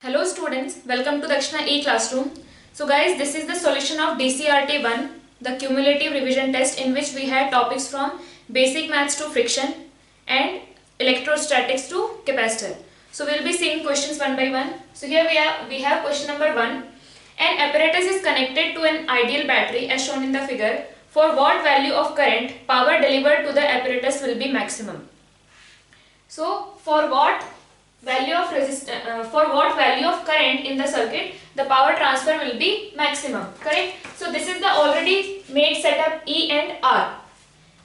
Hello students, welcome to Dakshina E-Classroom. So guys, this is the solution of DCRT 1, the cumulative revision test in which we had topics from basic maths to friction and electrostatics to capacitor. So we will be seeing questions one by one. So here we have question number 1. An apparatus is connected to an ideal battery as shown in the figure. For what value of current, power delivered to the apparatus will be maximum. So for what value of current in the circuit the power transfer will be maximum, correct? So this is the already made setup E and R,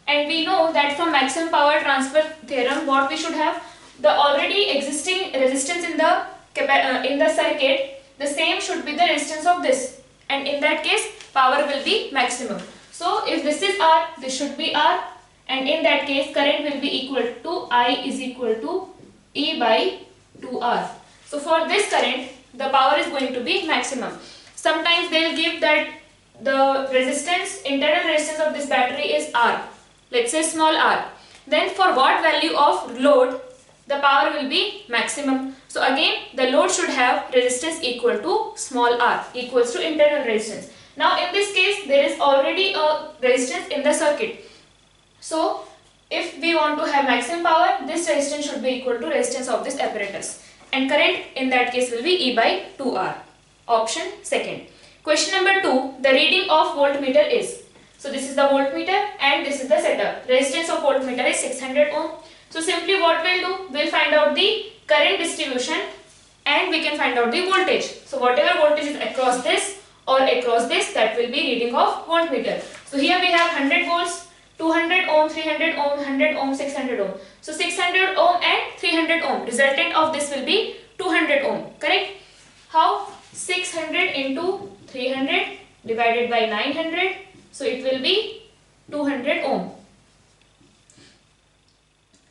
and we know that from maximum power transfer theorem what we should have, the already existing resistance in the circuit, the same should be the resistance of this, and in that case power will be maximum. So if this is R, this should be R, and in that case current will be equal to I is equal to E by 2R. So for this current the power is going to be maximum. Sometimes they will give that the resistance, internal resistance of this battery is R, let's say small r. Then for what value of load the power will be maximum. So again the load should have resistance equal to small r equals to internal resistance. Now in this case there is already a resistance in the circuit. So if we want to have maximum power, this resistance should be equal to resistance of this apparatus, and current in that case will be E by 2R. Option second. Question number 2. The reading of voltmeter is. So this is the voltmeter and this is the setup. Resistance of voltmeter is 600 ohm. So simply what we'll do, we'll find out the current distribution and we can find out the voltage. So whatever voltage is across this or across this, that will be reading of voltmeter. So here we have 100 volts, 200 ohm, 300 ohm, 100 ohm, 600 ohm. So 600 ohm and 300 ohm. Resultant of this will be 200 ohm. Correct? How? 600 into 300 divided by 900. So it will be 200 ohm.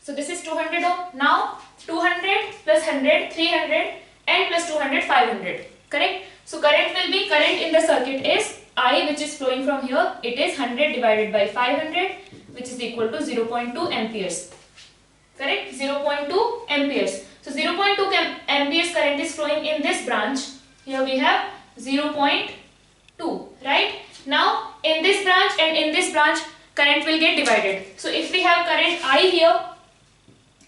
So this is 200 ohm. Now 200 plus 100, 300 and plus 200, 500. Correct? So current will be, current in the circuit is I, which is flowing from here, it is 100 divided by 500, which is equal to 0.2 amperes. Correct? 0.2 amperes. So 0.2 amperes current is flowing in this branch. Here we have 0.2, right? Now in this branch and in this branch current will get divided. So if we have current I here,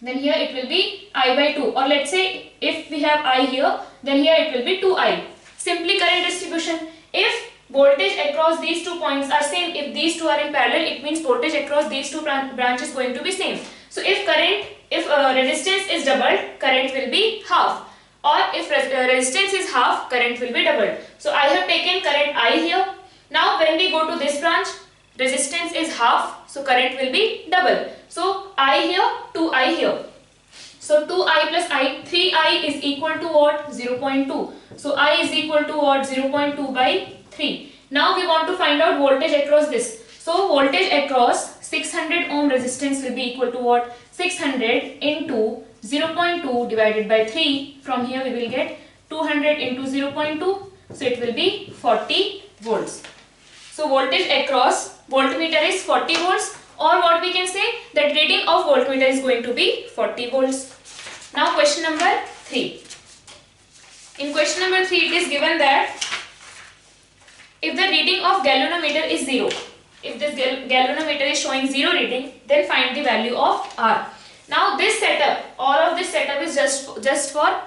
then here it will be I by 2, or let's say if we have I here, then here it will be 2I. Simply current distribution. If voltage across these two points are same, if these two are in parallel, it means voltage across these two branches going to be same. So if resistance is doubled, current will be half, or if resistance is half, current will be doubled. So I have taken current I here. Now when we go to this branch, resistance is half, so current will be double. So I here, 2I here. So 2I plus I, 3I is equal to what? 0.2. So I is equal to what? 0.2 by 3. Now we want to find out voltage across this. So voltage across 600 ohm resistance will be equal to what? 600 into 0.2 divided by 3. From here we will get 200 into 0.2. So it will be 40 volts. So voltage across voltmeter is 40 volts, or what we can say, that reading of voltmeter is going to be 40 volts. Now question number 3. In question number 3 it is given that if the reading of galvanometer is 0, if this galvanometer is showing 0 reading, then find the value of R. Now this setup, all of this setup is just for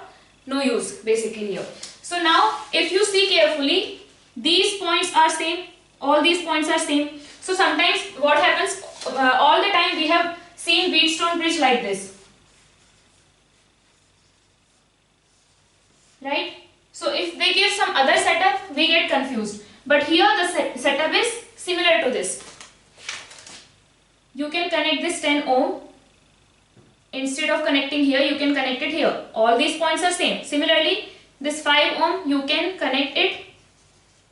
no use basically here. So now if you see carefully, these points are same, all these points are same. So sometimes what happens, all the time we have seen Wheatstone bridge like this, right? So if they give some other setup, we get confused. But here the setup is similar to this. You can connect this 10 ohm. Instead of connecting here, you can connect it here. All these points are same. Similarly, this 5 ohm, you can connect it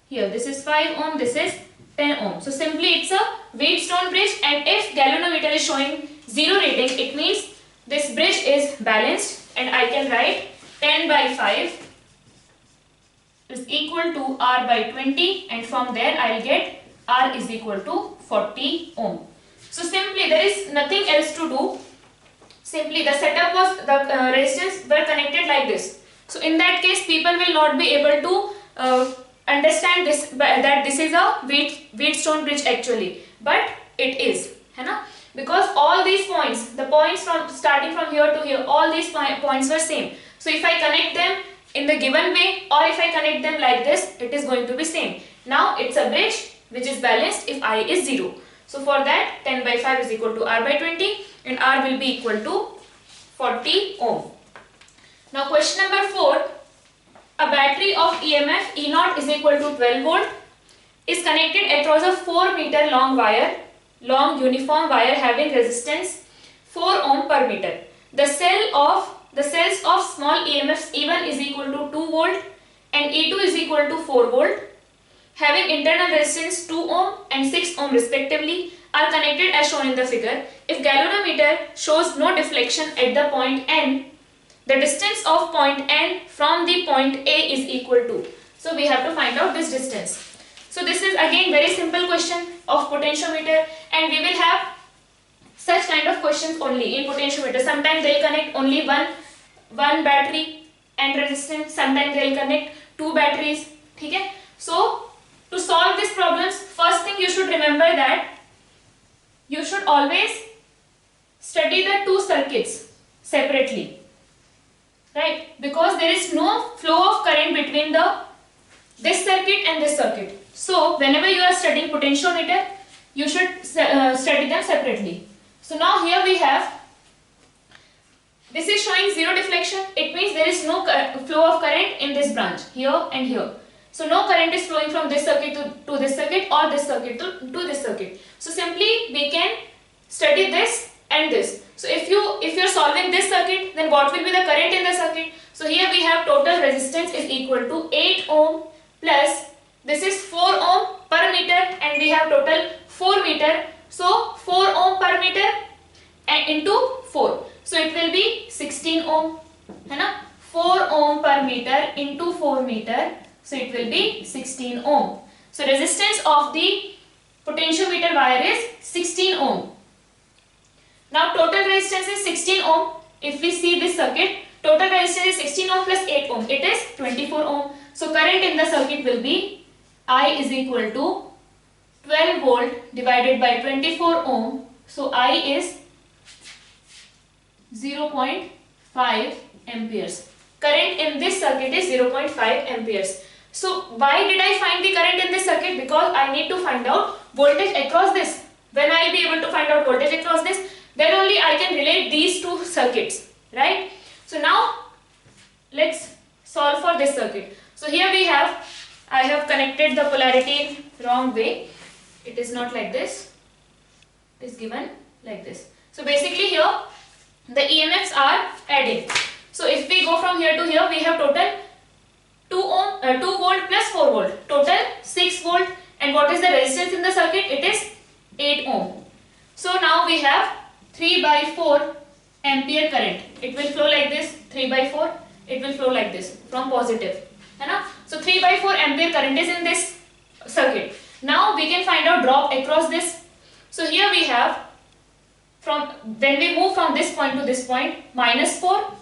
here. This is 5 ohm, this is 10 ohm. So simply it's a Wheatstone bridge, and if galvanometer is showing 0 reading, it means this bridge is balanced, and I can write 10 by 5 is equal to R by 20, and from there I will get R is equal to 40 ohm. So simply there is nothing else to do. Simply the setup was, the resistance were connected like this. So in that case people will not be able to understand this, that this is a Wheatstone bridge actually, but it is, है ना, because all these points, the points from starting from here to here, all these points were same. So if I connect them in the given way or if I connect them like this, it is going to be same. Now it's a bridge which is balanced if I is 0. So for that 10 by 5 is equal to R by 20 and R will be equal to 40 ohm. Now question number 4. A battery of EMF E0 is equal to 12 volt is connected across a 4 meter long uniform wire having resistance 4 ohm per meter. The cells of small EMFs E1 is equal to 2 volt and E2 is equal to 4 volt having internal resistance 2 ohm and 6 ohm respectively are connected as shown in the figure. If galvanometer shows no deflection at the point N, the distance of point N from the point A is equal to. So we have to find out this distance. So this is again very simple question of potentiometer, and we will have such kind of questions only in potentiometer. Sometimes they will connect only one battery and resistance, sometimes they will connect 2 batteries. ठीक है? So to solve these problems, first thing you should remember that you should always study the 2 circuits separately. Right, because there is no flow of current between this circuit and this circuit. So whenever you are studying potentiometer, you should study them separately. So now here we have, this is showing 0 deflection. It means there is no flow of current in this branch here and here. So no current is flowing from this circuit to this circuit or this circuit to this circuit. So simply we can study this and this. So if you are solving this circuit, then what will be the current in the circuit? So here we have total resistance is equal to 8 ohm plus this is 4 ohm per meter and we have total 4 meter. So 4 ohm per meter and into 4. So it will be 16 ohm. है ना? 4 ohm per meter into 4 meter. So it will be 16 ohm. So resistance of the potentiometer wire is 16 ohm. Now total resistance is 16 ohm. If we see this circuit, total resistance is 16 ohm plus 8 ohm. It is 24 ohm. So current in the circuit will be I is equal to 12 volt divided by 24 ohm. So I is 0.5 amperes. Current in this circuit is 0.5 amperes. So why did I find the current in this circuit? Because I need to find out voltage across this. When I will be able to find out voltage across this, then only I can relate these 2 circuits, right? So now let's solve for this circuit. So here we have, I have connected the polarity in wrong way. It is not like this. It is given like this. So basically here the EMFs are adding. So if we go from here to here, we have total 2 volt plus 4 volt, total 6 volt. And what is the resistance in the circuit? It is 8 ohm. So now we have 3 by 4 ampere current. It will flow like this, 3 by 4, it will flow like this from positive. So 3 by 4 ampere current is in this circuit. Now we can find out drop across this. So here we have, when we move from this point to this point, -4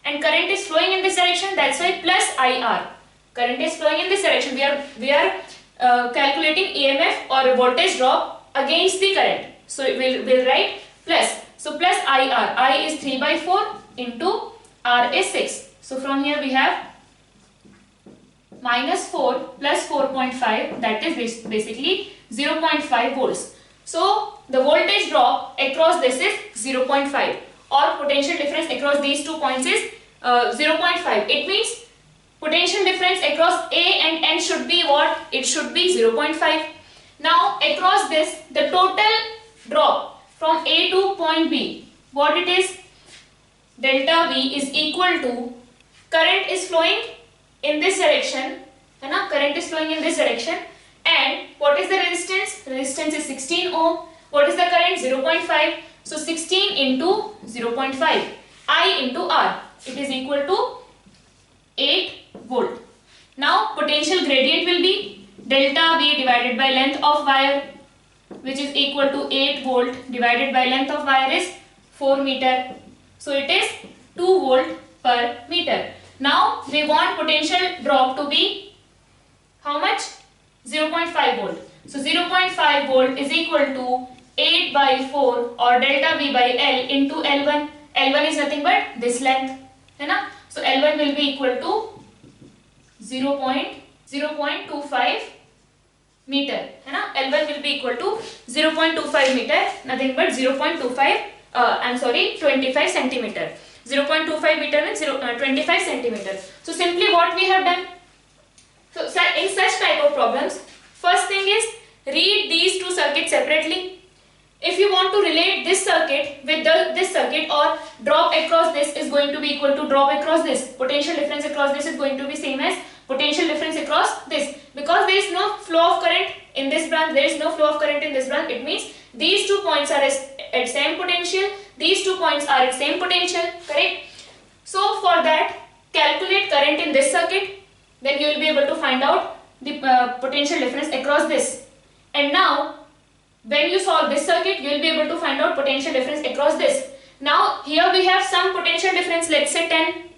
and current is flowing in this direction, that's why plus IR. Current is flowing in this direction. We are calculating EMF or voltage drop against the current. So we'll write plus. So plus IR. I is 3 by 4 into R is 6. So from here we have -4 plus 4.5, that is basically 0.5 volts. So the voltage drop across this is 0.5 or potential difference across these 2 points is 0.5. It means potential difference across A and N should be what? It should be 0.5. Now across this, the total drop from A to point B, what it is? Delta V is equal to, current is flowing in this direction, current is flowing in this direction, and what is the resistance? Resistance is 16 ohm. What is the current? 0.5. So 16 into 0.5, I into R, it is equal to 8 volt. Now potential gradient will be delta V divided by length of wire, which is equal to 8 volt divided by length of wire is 4 meter. So it is 2 volt per meter. Now we want potential drop to be how much? 0.5 volt. So 0.5 volt is equal to 8 by 4 or delta V by L into L1. L1 is nothing but this length, है ना? So L1 will be equal to 0.25 meter, है ना? L1 will be equal to 0.25 meter, nothing but 25 centimeter. 0.25 meter means 25 centimeter. So simply what we have done. So in such type of problems, first thing is read these two circuits separately. If you want to relate this circuit with this circuit, or drop across this is going to be equal to drop across this, potential difference across this is going to be same as potential difference across this, because there is no flow of current in this branch, there is no flow of current in this branch. It means these 2 points are at same potential, these 2 points are at same potential, correct? So for that, calculate current in this circuit, then you will be able to find out the potential difference across this. And now when you solve this circuit, you will be able to find out potential difference across this. Now here we have some potential difference, let's say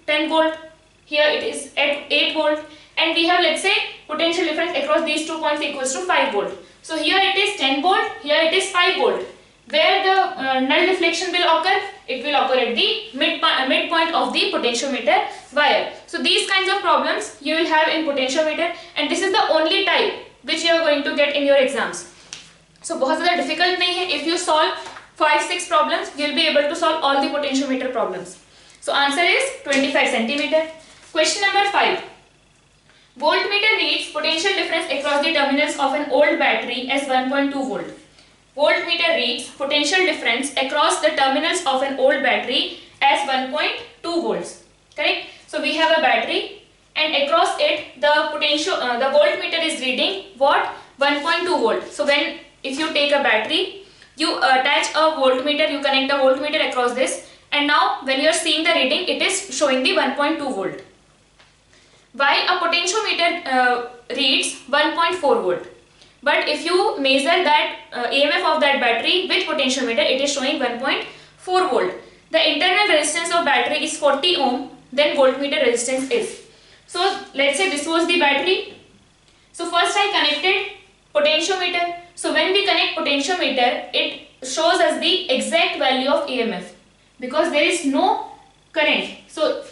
10 volt, here it is at 8 volt, and we have, let's say, potential difference across these 2 points equals to 5 volt. So here it is 10 volt, here it is 5 volt. Where the null deflection will occur? It will occur at the midpoint of the potentiometer wire. So these kinds of problems you will have in potentiometer, and this is the only type which you are going to get in your exams. So बहुत ज़्यादा difficult नहीं है. If you solve 5-6 problems, you will be able to solve all the potentiometer problems. So answer is 25 centimeter. Question number 5. Voltmeter reads potential difference across the terminals of an old battery as 1.2 volt. Voltmeter reads potential difference across the terminals of an old battery as 1.2 volts. Correct? So we have a battery, and across it the voltmeter is reading what? 1.2 volt. So if you take a battery, you attach a voltmeter, you connect a voltmeter across this, and now when you are seeing the reading, it is showing the 1.2 volt. Why a potentiometer reads 1.4 volt? But if you measure that EMF of that battery with potentiometer, it is showing 1.4 volt. The internal resistance of battery is 40 ohm, then voltmeter resistance is. So let's say this was the battery. So first I connected potentiometer. So when we connect potentiometer, it shows us the exact value of EMF because there is no current. So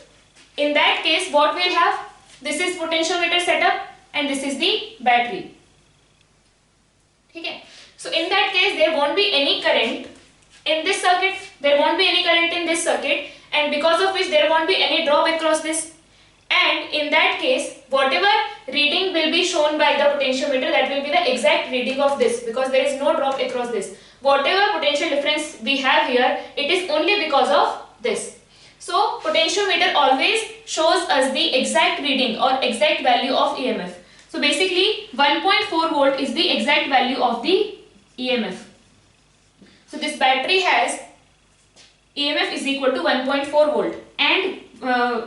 in that case, what we'll have? This is potentiometer setup and this is the battery. Okay. So in that case, there won't be any current in this circuit, there won't be any current in this circuit, and because of which there won't be any drop across this. And in that case, whatever reading will be shown by the potentiometer, that will be the exact reading of this, because there is no drop across this. Whatever potential difference we have here, it is only because of this. So potentiometer always shows us the exact reading or exact value of EMF. So basically 1.4 volt is the exact value of the EMF. So this battery has EMF is equal to 1.4 volt and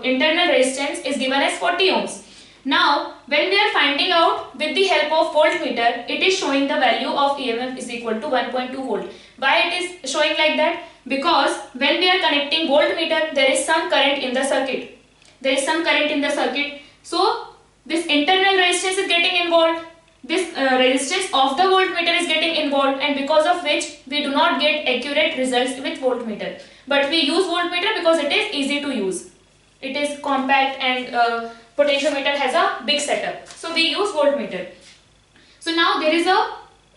internal resistance is given as 40 ohms. Now when we are finding out with the help of voltmeter, it is showing the value of EMF is equal to 1.2 volt. Why it is showing like that? Because when we are connecting voltmeter, there is some current in the circuit. There is some current in the circuit. So this internal resistance is getting involved. This resistance of the voltmeter is getting involved, and because of which we do not get accurate results with voltmeter. But we use voltmeter because it is easy to use. It is compact and potentiometer has a big setup. So we use voltmeter. So now there is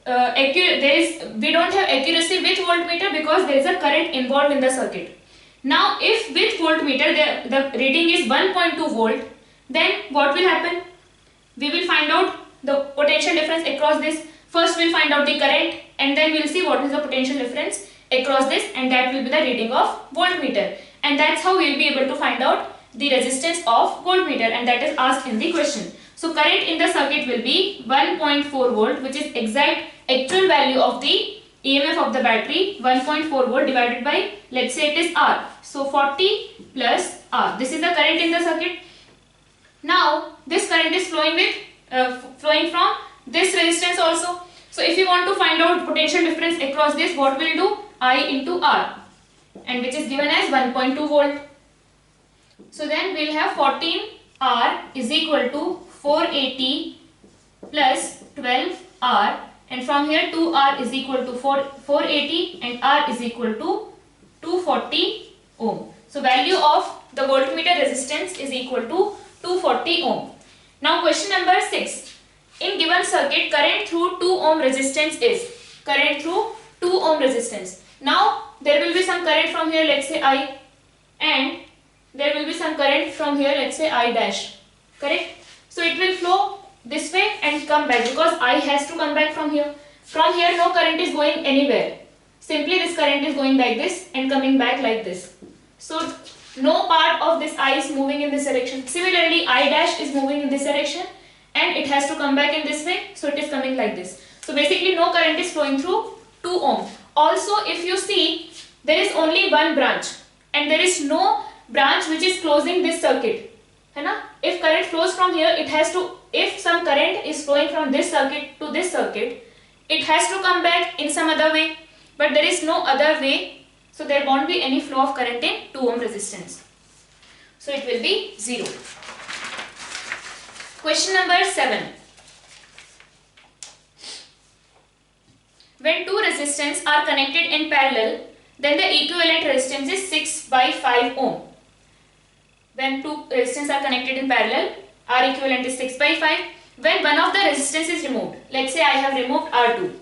we don't have accuracy with voltmeter because there is a current involved in the circuit. Now if with voltmeter the reading is 1.2 volt, then what will happen? We will find out the potential difference across this. First we'll find out the current, and then we'll see what is the potential difference across this, and that will be the reading of voltmeter. And that's how we'll be able to find out the resistance of voltmeter, and that is asked in the question. So current in the circuit will be 1.4 volt, which is exact actual value of the EMF of the battery, 1.4 volt divided by, let's say it is R. So 40 plus R. This is the current in the circuit. Now this current is flowing from this resistance also. So if you want to find out potential difference across this, what will do? I into R, and which is given as 1.2 volt. So then we'll have 14R is equal to 480 plus 12R, and from here 2R is equal to 480 and R is equal to 240 ohm. So value of the voltmeter resistance is equal to 240 ohm. Now question number 6. In given circuit, current through 2 ohm resistance is current through 2 ohm resistance. Now there will be some current from here, let's say I, and there will be some current from here, let's say I dash. Correct? So it will flow this way and come back, because I has to come back from here. From here no current is going anywhere. Simply this current is going like this and coming back like this. So no part of this I is moving in this direction. Similarly I dash is moving in this direction and it has to come back in this way. So it is coming like this. So basically no current is flowing through 2 ohm. Also if you see, there is only one branch and there is no branch which is closing this circuit. If current flows from here, it has to, if some current is flowing from this circuit to this circuit, it has to come back in some other way, but there is no other way, so there won't be any flow of current in 2 ohm resistance. So it will be 0. Question number 7. When two resistors are connected in parallel, then the equivalent resistance is 6 by 5 ohm. When two resistors are connected in parallel, R equivalent is 6 by 5. When one of the resistance is removed, let's say I have removed R2,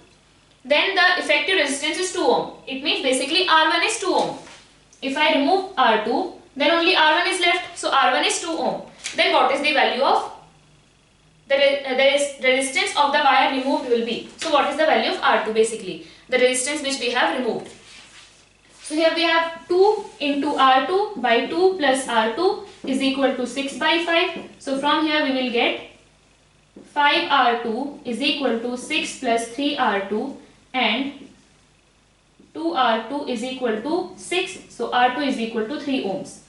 then the effective resistance is 2 ohm. It means basically R1 is 2 ohm. If I remove R2, then only R1 is left, so R1 is 2 ohm. Then what is the value of the resistance of the wire removed will be? So what is the value of R2 basically? The resistance which we have removed. So here we have 2 into R2 by 2 plus R2 is equal to 6 by 5. So from here we will get 5R2 is equal to 6 plus 3R2 and 2R2 is equal to 6. So R2 is equal to 3 ohms.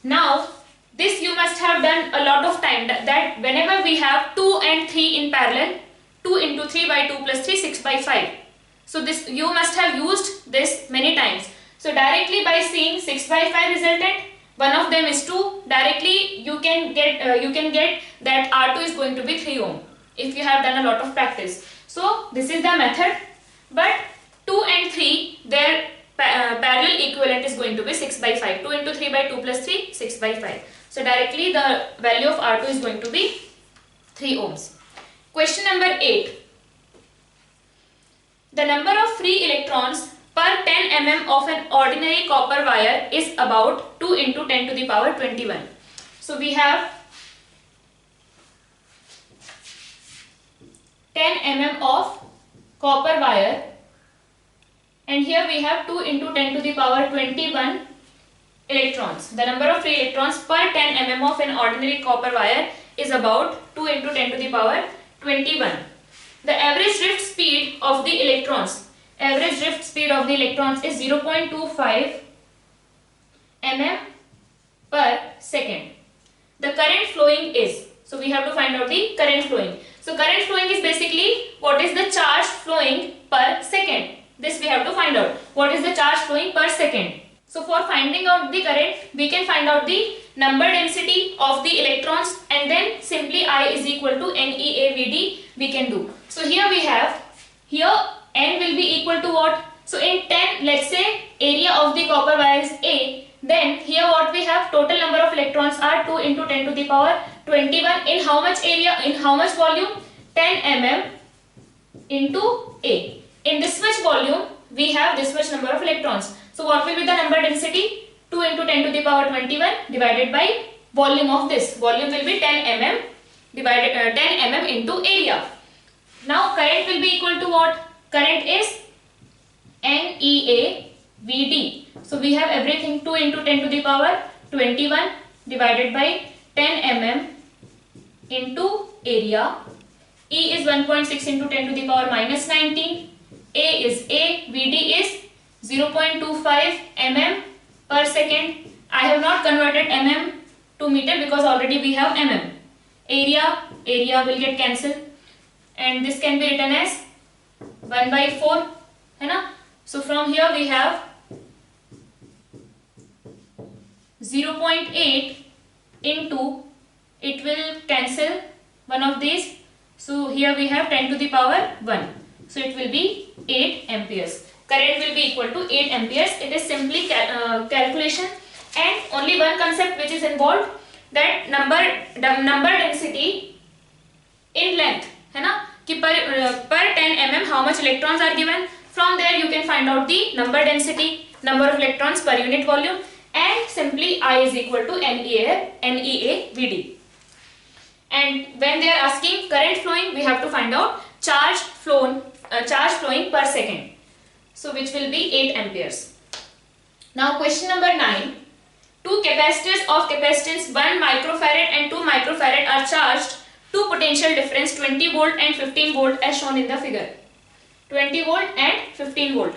Now this you must have done a lot of time, that whenever we have 2 and 3 in parallel, 2 into 3 by 2 plus 3, 6 by 5. So this you must have used this many times. So directly by seeing 6 by 5 resultant, one of them is 2, directly you can get that R2 is going to be 3 ohm if you have done a lot of practice. So this is the method, but 2 and 3, their parallel equivalent is going to be 6 by 5. 2 into 3 by 2 plus 3, 6 by 5. So directly the value of R2 is going to be 3 ohms. Question number 8. The number of free electrons per 10 mm of an ordinary copper wire is about 2 into 10 to the power 21. So we have 10 mm of copper wire, and here we have 2 into 10 to the power 21 electrons. The number of free electrons per 10 mm of an ordinary copper wire is about 2 into 10 to the power 21. The average drift speed of the electrons is 0.25 mm per second. The current flowing is, so we have to find out the current flowing. So current flowing is basically what is the charge flowing per second. This we have to find out. What is the charge flowing per second? So for finding out the current, we can find out the number density of the electrons, and then simply I is equal to NeAVD we can do. So here we have, here N will be equal to what? So in 10, let's say area of the copper wire is A, then here what we have, total number of electrons are 2 into 10 to the power 21 in how much area, in how much volume? 10 mm into A. In this much volume, we have this much number of electrons. So what will be the number density? 2 into 10 to the power 21 divided by volume of this. Volume will be 10 mm divided 10 mm into area. Now current will be equal to what? Current is NeAVD. So we have everything, 2 into 10 to the power 21 divided by 10 mm into area. E is 1.6 into 10 to the power minus 19. A is A, VD is 0.25 mm per second. I have not converted mm to meter because already we have mm. Area will get cancelled, and this can be written as 1 by 4. So from here we have 0.8 into, it will cancel one of these. So here we have 10 to the power 1. So it will be 8 amperes. Current will be equal to 8 amperes. It is simply calculation, and only one concept which is involved, that number density in length, है ना, कि per 10 mm how much electrons are given. From there you can find out the number density, number of electrons per unit volume, and simply I is equal to NeAVD. And when they are asking current flowing, we have to find out charge flowing per second. So which will be 8 amperes. Now question number 9. Two capacitors of capacitance 1 microfarad and 2 microfarad are charged to potential difference 20 volt and 15 volt as shown in the figure. 20 volt and 15 volt.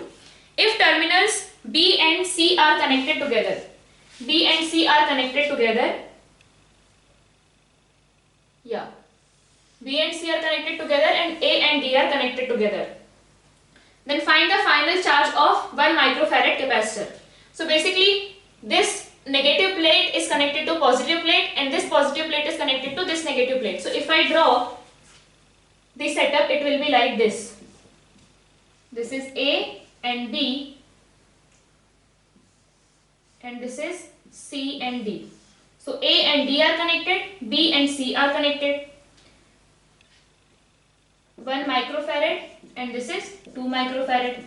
If terminals B and C are connected together, B and C are connected together, yeah, B and C are connected together and A and D are connected together, then find the final charge of 1 microfarad capacitor. So basically this negative plate is connected to positive plate and this positive plate is connected to this negative plate. So if I draw the setup, it will be like this. This is A and B and this is C and D. So A and D are connected, B and C are connected. 1 microfarad and this is 2 microfarad.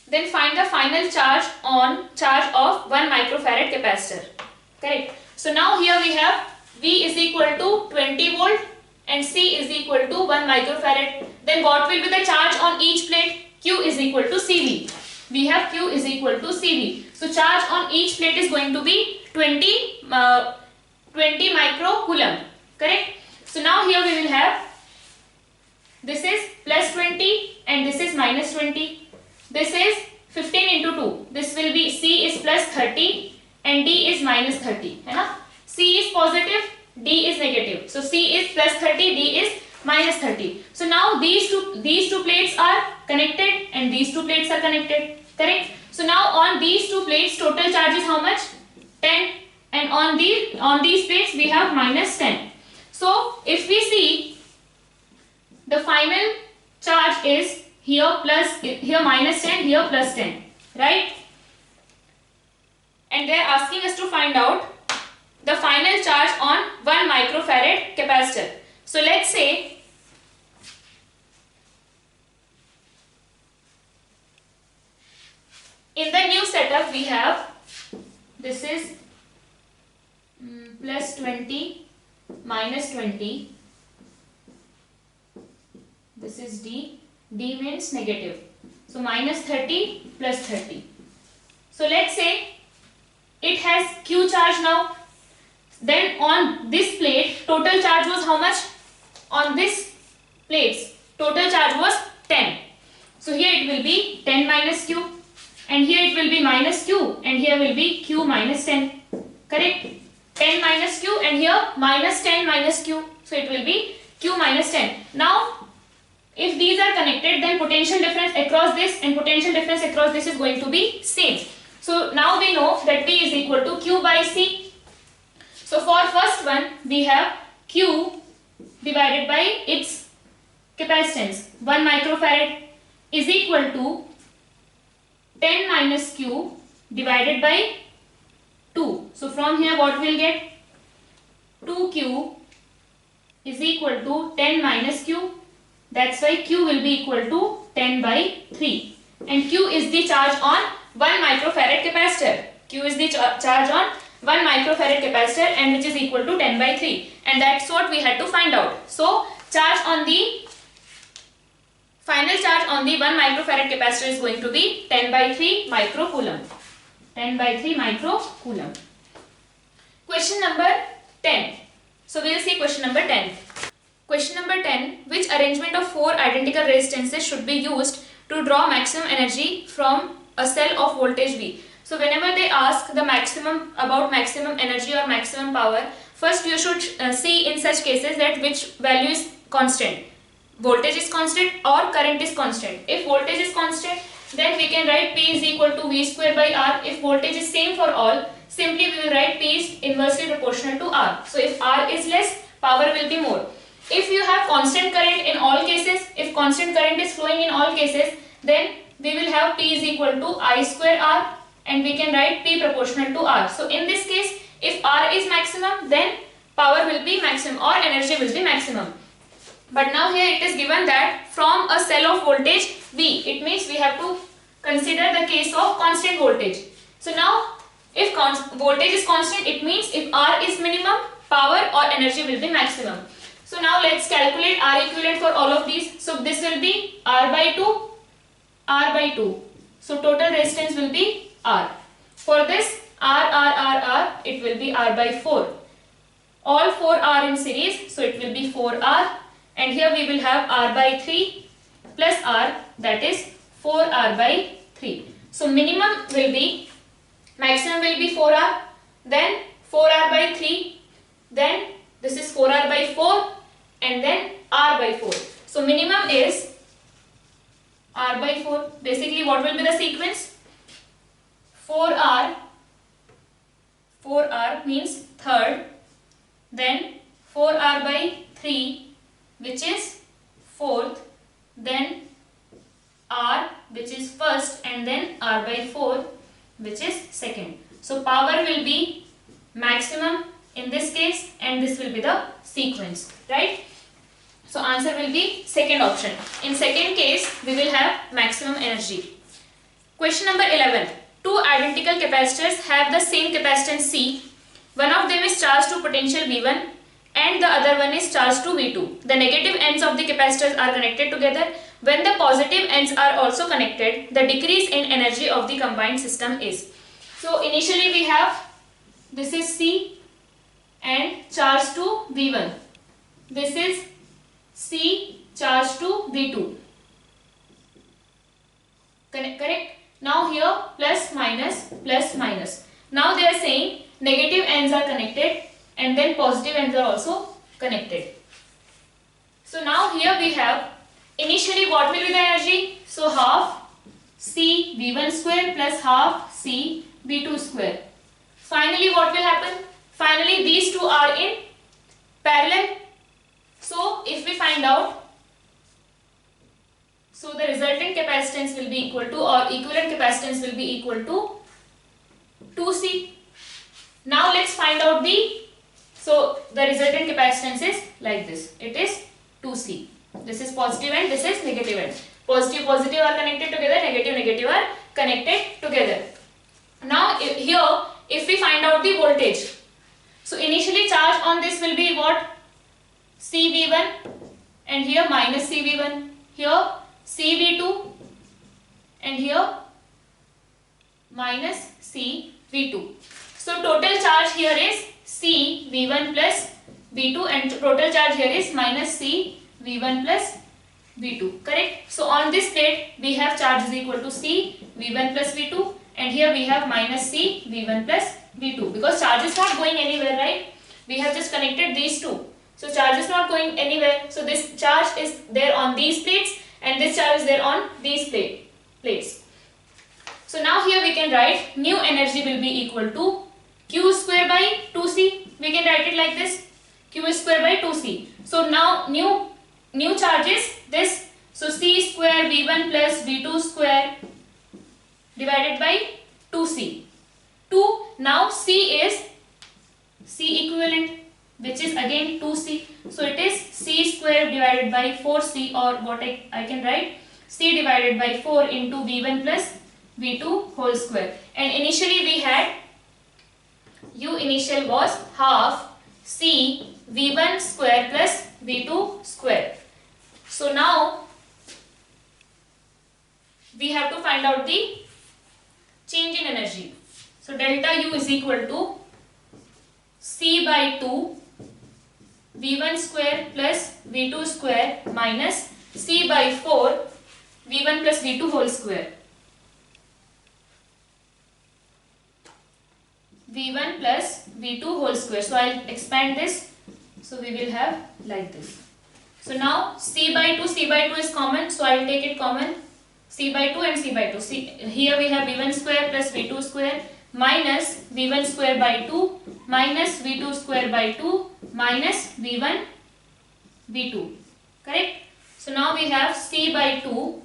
Then find the final charge of 1 microfarad capacitor. Correct. So now here we have V is equal to 20 volt and C is equal to 1 microfarad. Then what will be the charge on each plate? Q is equal to CV. We have Q is equal to CV. So charge on each plate is going to be 20 microcoulomb. Correct. So now here we will have, this is plus 20 and this is minus 20. This is 15 into 2. This will be, C is plus 30 and D is minus 30. है ना? C is positive, D is negative. So C is plus 30, D is minus 30. So now these two plates are connected and these two plates are connected. Correct? So now on these two plates total charge is how much? 10. And on these plates we have minus 10. So if we see, the final charge is here minus 10, here plus 10, right? And they are asking us to find out the final charge on 1 microfarad capacitor. So let's say in the new setup we have, this is plus 20 minus 20, this is D means negative, so minus 30 plus 30. So let's say it has Q charge now. Then on this plate total charge was how much? On this plates total charge was 10. So here it will be 10 minus Q and here it will be minus Q and here will be Q minus 10. Correct? 10 minus Q and here minus 10 minus Q. So it will be Q minus 10. Now if these are connected, then potential difference across this and potential difference across this is going to be same. So now we know that P is equal to Q by C. So for first one we have Q divided by its capacitance 1 microfarad is equal to 10 minus Q divided by 2. So from here what we'll get? 2Q is equal to 10 minus Q. That's why Q will be equal to 10 by 3. And Q is the charge on 1 microfarad capacitor. Q is the charge on 1 microfarad capacitor and which is equal to 10 by 3. And that's what we had to find out. So charge on the final charge on the 1 microfarad capacitor is going to be 10 by 3 microcoulomb. 10 by 3 microcoulomb. Question number 10. So we will see question number 10. Question number 10. Which arrangement of 4 identical resistances should be used to draw maximum energy from a cell of voltage V? So whenever they ask the maximum energy or maximum power, first you should see in such cases that which value is constant. Voltage is constant or current is constant. If voltage is constant, then we can write P is equal to V square by R. If voltage is same for all, simply we will write P is inversely proportional to R. So if R is less, power will be more. If you have constant current in all cases, if constant current is flowing in all cases, then we will have P is equal to I square R, and we can write P proportional to R. So in this case, if R is maximum, then power will be maximum or energy will be maximum. But now here it is given that from a cell of voltage V, it means we have to consider the case of constant voltage. So now if voltage is constant, it means if R is minimum, power or energy will be maximum. So now let's calculate R equivalent for all of these. So this will be R by 2, R by 2. So total resistance will be R. For this R, it will be R by 4. All 4 are in series, so it will be 4R. And here we will have R by 3 plus R, that is 4R by 3. So minimum will be, maximum will be 4R, then 4R by 3, then this is 4R by 4, and then R by 4. So minimum is R by 4. Basically what will be the sequence? 4R means third, then 4R by 3 which is fourth, then R which is first, and then R by 4 which is second. So power will be maximum in this case, and this will be the sequence, right? So answer will be second option. In second case, we will have maximum energy. Question number 11. Two identical capacitors have the same capacitance C. One of them is charged to potential V1 and the other one is charged to V2. The negative ends of the capacitors are connected together. When the positive ends are also connected, the decrease in energy of the combined system is. So initially we have, this is C and charged to V1. This is C charged to V2. Correct? Now here plus minus. Now they are saying negative ends are connected and then positive ends are also connected. So now here we have, initially what will be the energy? So half C V1 square plus half C V2 square. Finally what will happen? Finally these two are in parallel. So if we find out, so the resultant capacitance will be equal to, or equivalent capacitance will be equal to 2C. Now let's find out so the resultant capacitance is like this. It is 2C. This is positive end, this is negative end. Positive are connected together, negative are connected together. Now here if we find out the voltage, so initially charge on this will be what? CV1, and here minus CV1, here CV2, and here minus CV2. So total charge here is CV1 plus V2, and total charge here is minus CV1 plus V2. Correct? So on this plate we have charge is equal to CV1 plus V2, and here we have minus CV1 plus V2, because charge is not going anywhere, right? We have just connected these two. So charge is not going anywhere. So this charge is there on these plates and this charge is there on these plates. So now here we can write new energy will be equal to Q square by 2C. We can write it like this, Q square by 2C. So now new charge is this. So C square V1 plus V2 square divided by 2C. 2. Now C is C equivalent, which is again 2C. So it is C square divided by 4C, or what I can write C divided by 4 into V1 plus V2 whole square. And initially we had U initial was half C V1 square plus V2 square. So now we have to find out the change in energy. So delta U is equal to C by 2 V1 square plus V2 square minus C by 4 V1 plus V2 whole square. V1 plus V2 whole square. So I'll expand this. So we will have like this. So now C by 2 is common. So I'll take it common. C by 2 and C by 2. See, here we have V1 square plus V2 square minus v1 square by 2 minus v2 square by 2 minus v1 v2. Correct? So now we have c by 2,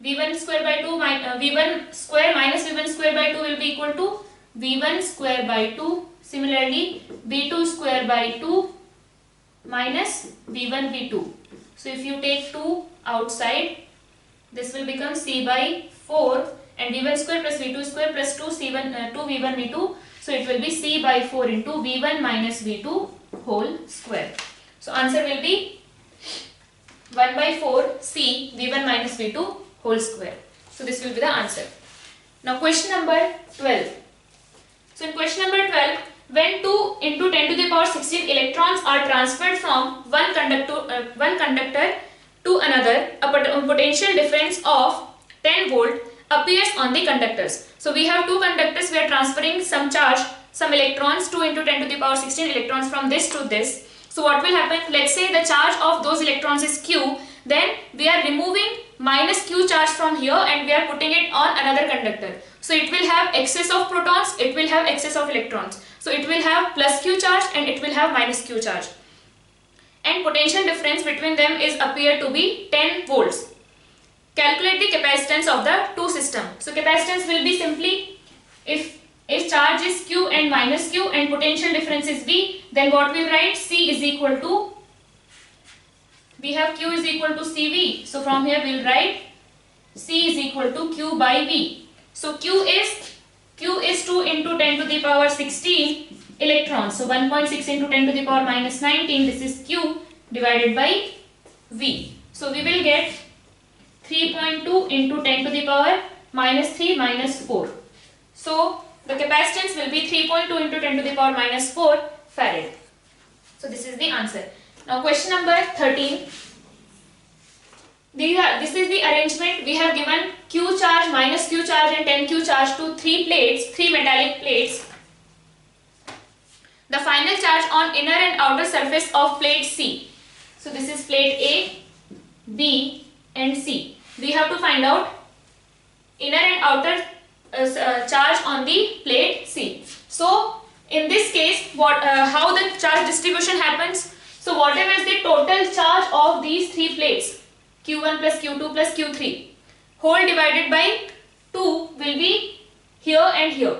v1 square by 2 v1 square minus v1 square by 2 will be equal to v1 square by 2. Similarly v2 square by 2 minus v1 v2. So if you take 2 outside, this will become c by 4 and v1 square plus v2 square plus 2 v1 v2. So it will be c by 4 into v1 minus v2 whole square. So answer will be 1 by 4 c v1 minus v2 whole square. So this will be the answer. Now question number 12. So in question number 12, when 2 into 10 to the power 16 electrons are transferred from one conductor to another, a potential difference of 10 volt appears on the conductors. So we have two conductors, we are transferring some charge, some electrons, 2 into 10 to the power 16 electrons from this to this. So what will happen? Let's say the charge of those electrons is q, then we are removing minus q charge from here and we are putting it on another conductor. So it will have excess of protons, it will have excess of electrons. So it will have plus q charge and it will have minus q charge. And potential difference between them is appear to be 10 volts. Calculate the capacitance of the two systems. So capacitance will be simply, if charge is q and minus q and potential difference is V, then what we write? C is equal to, we have q is equal to CV. So from here we will write C is equal to q by V. So q is 2 into 10 to the power 16 electrons. So 1.6 into 10 to the power minus 19, this is q divided by V. So we will get 3.2 into 10 to the power minus 3 minus 4. So the capacitance will be 3.2 into 10 to the power minus 4 farad. So this is the answer. Now question number 13. This is the arrangement. We have given q charge, minus q charge and 10q charge to three metallic plates. The final charge on inner and outer surface of plate C. So this is plate A, B and C. We have to find out inner and outer charge on the plate C. So in this case, how the charge distribution happens? So whatever is the total charge of these three plates, Q1 plus Q2 plus Q3, whole divided by 2 will be here and here.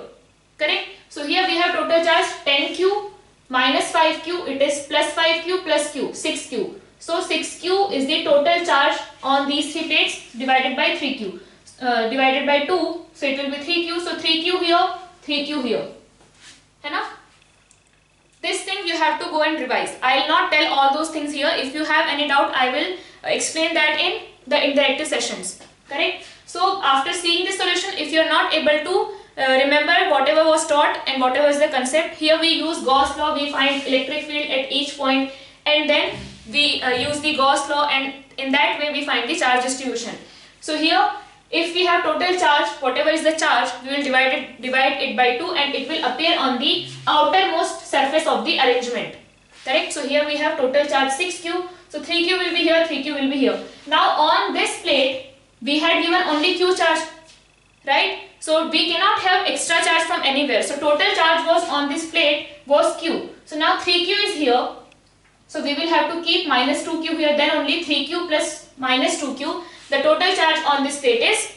Correct? So here we have total charge 10Q minus 5Q, it is plus 5Q plus Q, 6Q. So 6Q is the total charge on these three plates divided by 3Q. Divided by 2, so it will be 3Q. So 3Q here, 3Q here. Enough? This thing you have to go and revise. I will not tell all those things here. If you have any doubt, I will explain that in the interactive sessions. Correct? So after seeing this solution, if you are not able to remember whatever was taught and whatever is the concept, here we use Gauss law, we find electric field at each point and then we use the Gauss law, and in that way we find the charge distribution. So here, if we have total charge, whatever is the charge, we will divide it by 2 and it will appear on the outermost surface of the arrangement. Correct? So here we have total charge 6Q. So 3Q will be here, 3Q will be here. Now on this plate, we had given only Q charge, right? So we cannot have extra charge from anywhere. So total charge was on this plate was Q. So now 3Q is here. So we will have to keep minus 2Q here, then only 3Q plus minus 2Q. The total charge on this plate is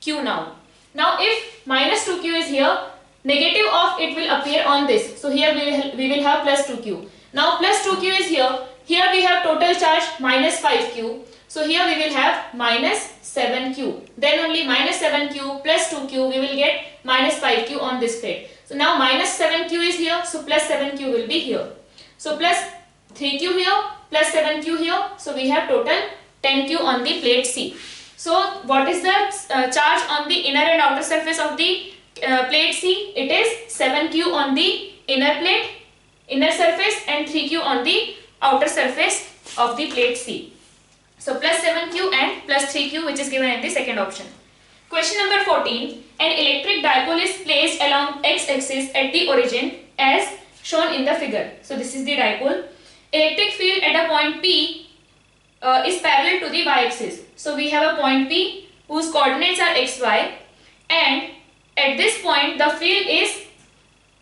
Q now. Now if minus 2Q is here, negative of it will appear on this. So here we will have plus 2Q. Now plus 2Q is here. Here we have total charge minus 5Q. So here we will have minus 7Q. Then only minus 7Q plus 2Q, we will get minus 5Q on this plate. So now minus 7Q is here. So plus 7Q will be here. So plus 3Q here plus 7Q here. So we have total 10Q on the plate C. So what is the charge on the inner and outer surface of the plate C? It is 7Q on the inner surface and 3Q on the outer surface of the plate C. So plus 7Q and plus 3Q, which is given in the second option. Question number 14. An electric dipole is placed along x-axis at the origin as shown in the figure. So this is the dipole. Electric field at a point P is parallel to the y-axis. So we have a point P whose coordinates are xy and at this point the field is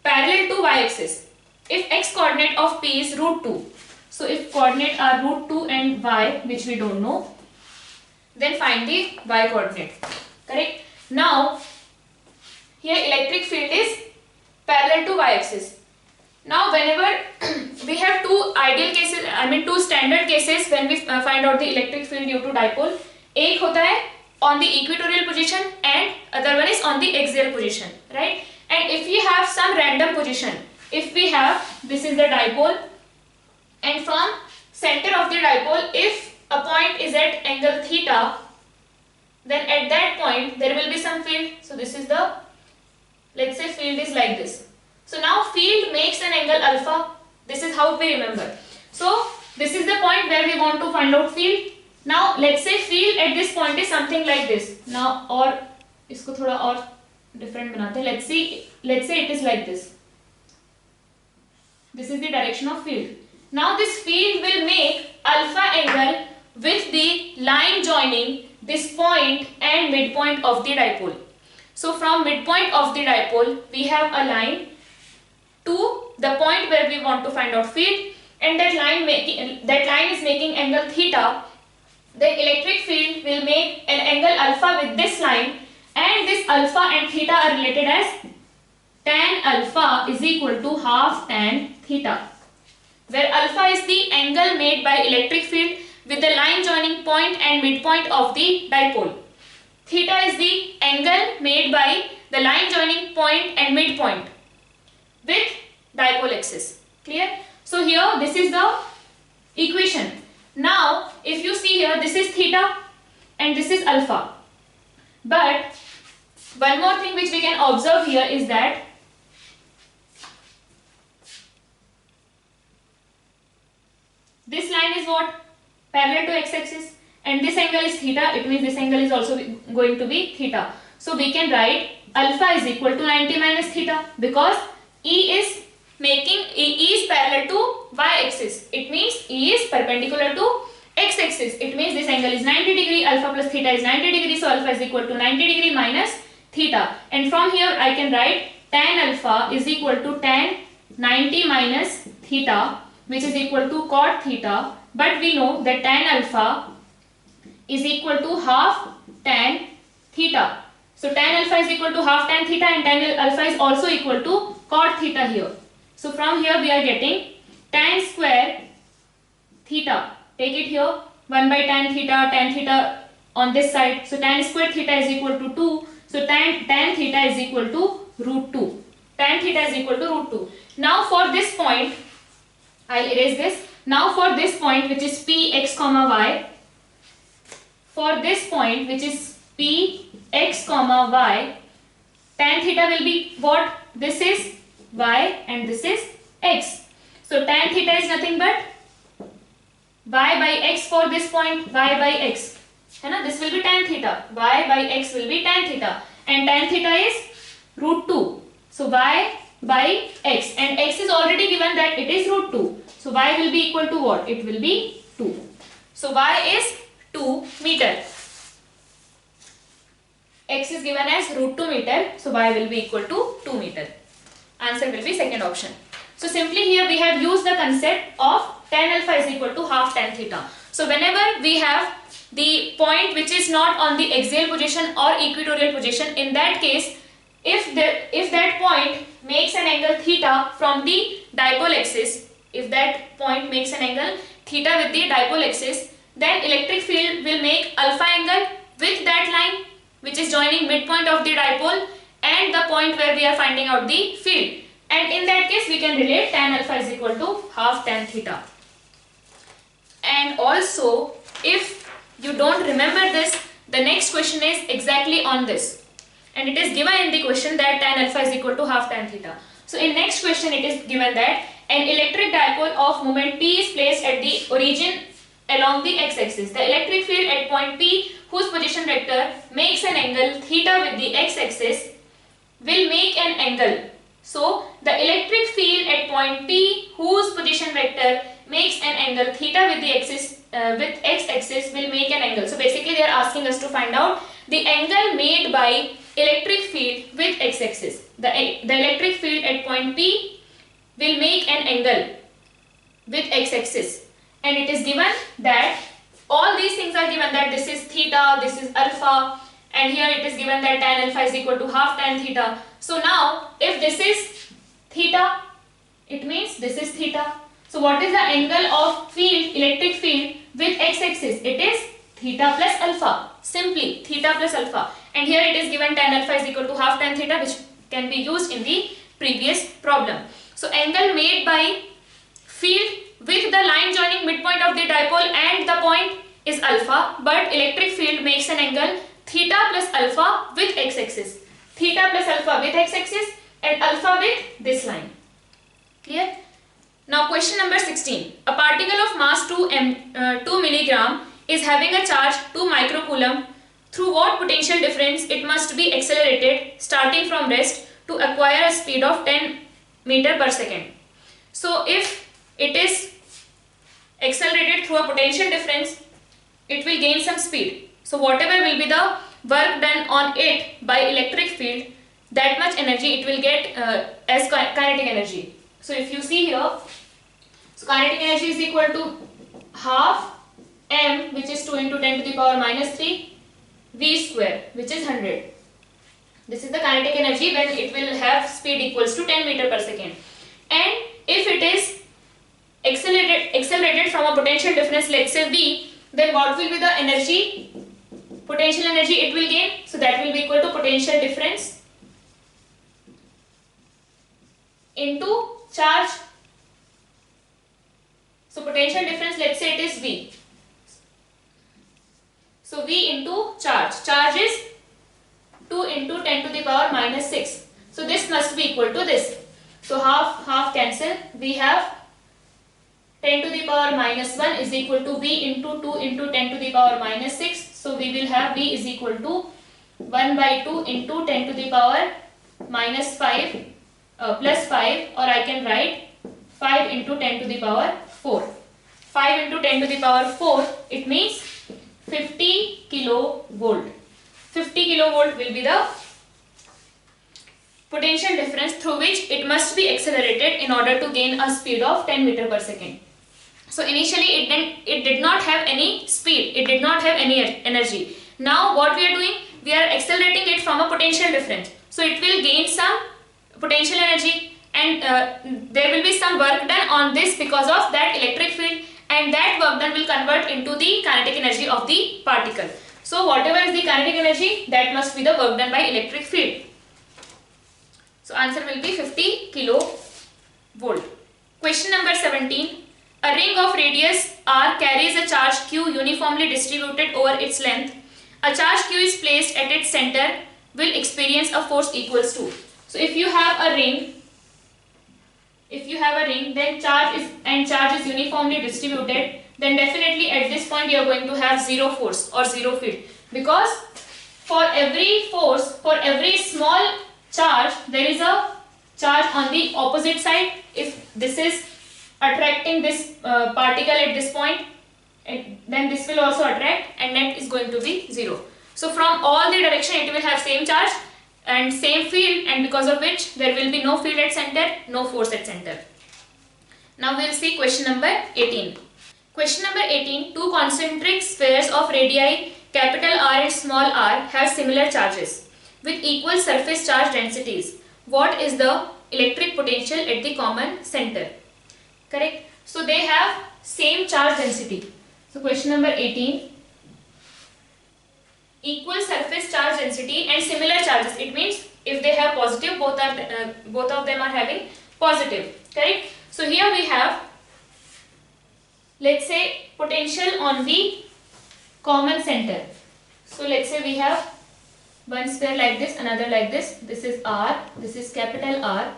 parallel to y-axis. If x coordinate of P is root 2, so if coordinate are root 2 and y, which we don't know, then find the y coordinate. Correct? Now here electric field is parallel to y-axis. Now whenever we have two ideal cases, two standard cases when we find out the electric field due to dipole. एक होता है on the equatorial position and other one is on the axial position, right? And if we have some random position, if we have, this is the dipole, and from center of the dipole, if a point is at angle theta, then at that point there will be some field. So this is the, let's say field is like this. So now field makes an angle alpha. This is how we remember. So this is the point where we want to find out field. Now let's say field at this point is something like this. Now और इसको थोड़ा और different बनाते हैं. Let's say it is like this. This is the direction of field. Now this field will make alpha angle with the line joining this point and midpoint of the dipole. So from midpoint of the dipole we have a line to the point where we want to find out field, and that line is making angle theta. The electric field will make an angle alpha with this line, and this alpha and theta are related as tan alpha is equal to half tan theta, where alpha is the angle made by electric field with the line joining point and midpoint of the dipole. Theta is the angle made by the line joining point and midpoint with dipole axis. Clear? So here this is the equation. Now if you see here, this is theta and this is alpha. But one more thing which we can observe here is that this line is what? Parallel to x-axis, and this angle is theta. It means this angle is also going to be theta. So we can write alpha is equal to 90 minus theta, because E is parallel to y-axis. It means E is perpendicular to x-axis. It means this angle is 90 degree. Alpha plus theta is 90 degree. So alpha is equal to 90 degree minus theta. And from here I can write tan alpha is equal to tan 90 minus theta, which is equal to cot theta. But we know that tan alpha is equal to half tan theta. So tan alpha is equal to half tan theta, and tan alpha is also equal to cot theta here. So from here we are getting tan square theta. Take it here, 1 by tan theta on this side. So tan square theta is equal to 2. So tan theta is equal to root 2. Tan theta is equal to root 2. Now for this point, I'll erase this. Now for this point which is P x comma y, for this point which is P x comma y, tan theta will be what? This is y and this is x. So tan theta is nothing but y by x for this point, y by x. This will be tan theta. Y by x will be tan theta. And tan theta is root 2. So y by x. And x is already given that it is root 2. So y will be equal to what? It will be 2. So y is 2 meter. X is given as root 2 meter. So y will be equal to 2 meter. Answer will be second option. So simply here we have used the concept of tan alpha is equal to half tan theta. So whenever we have the point which is not on the axial position or equatorial position, in that case, if that point makes an angle theta from the dipole axis, if that point makes an angle theta with the dipole axis, then electric field will make alpha angle with that line which is joining midpoint of the dipole and the point where we are finding out the field. And in that case we can relate tan alpha is equal to half tan theta. And also, if you don't remember this, the next question is exactly on this. And it is given in the question that tan alpha is equal to half tan theta. So in next question it is given that an electric dipole of moment P is placed at the origin along the x-axis. The electric field at point P, whose position vector makes an angle theta with the x-axis, will make an angle. So the electric field at point P, whose position vector makes an angle theta with the x-axis, will make an angle. So basically they are asking us to find out the angle made by electric field with x-axis. The electric field at point P will make an angle with x-axis, and it is given that all these things are given, that this is theta, this is alpha, and here it is given that tan alpha is equal to half tan theta. So now if this is theta, it means this is theta. So what is the angle of field, electric field with x-axis? It is theta plus alpha, simply theta plus alpha, and here it is given tan alpha is equal to half tan theta, which can be used in the previous problem. So angle made by field with the line joining midpoint of the dipole and the point is alpha, but electric field makes an angle theta plus alpha with x-axis, theta plus alpha with x-axis and alpha with this line. Clear? Now question number 16. A particle of mass 2 milligram is having a charge 2 microcoulomb. Through what potential difference it must be accelerated starting from rest to acquire a speed of 10 meter per second. So if it is accelerated through a potential difference, it will gain some speed. So whatever will be the work done on it by electric field, that much energy it will get as kinetic energy. So if you see here, so kinetic energy is equal to half m, which is 2 into 10 to the power minus 3 v square, which is 100. This is the kinetic energy when it will have speed equals to 10 meter per second. And if it is accelerated from a potential difference, let's say v, then what will be the energy, potential energy it will gain? So that will be equal to potential difference into charge. So potential difference, let's say it is v. So v into charge. Charge is 2 into 10 to the power minus 6. So this must be equal to this. So half cancel. We have 10 to the power minus 1 is equal to v into 2 into 10 to the power minus 6. So we will have v is equal to 1 by 2 into 10 to the power minus 5 plus 5, or I can write 5 into 10 to the power 4. 5 into 10 to the power 4, it means 50 kilovolt. 50 kilovolt will be the potential difference through which it must be accelerated in order to gain a speed of 10 meter per second. So initially it did not have any speed, it did not have any energy. Now what we are doing, we are accelerating it from a potential difference. So it will gain some potential energy, and there will be some work done on this because of that electric field, and that work done will convert into the kinetic energy of the particle. So whatever is the kinetic energy, that must be the work done by electric field. So answer will be 50 kilovolt. Question number 17. A ring of radius r carries a charge q uniformly distributed over its length. A charge q is placed at its center, will experience a force equals to. So if you have a ring, then charge is uniformly distributed, then definitely at this point you are going to have zero force or zero field, because for every force, for every small charge, there is a charge on the opposite side. If this is attracting this particle at this point, then this will also attract, and net is going to be 0. So from all the direction it will have same charge and same field, and because of which there will be no field at center, no force at center. Now we will see question number 18. Question number 18. Two concentric spheres of radii capital R and small r have similar charges with equal surface charge densities. What is the electric potential at the common center? Correct. So they have same charge density. So question number 18. Equal surface charge density and similar charges. It means if they have positive, both of them are having positive. Correct. So here we have, let's say, potential on the common center. So let's say we have one sphere like this, another like this. This is R, this is capital R,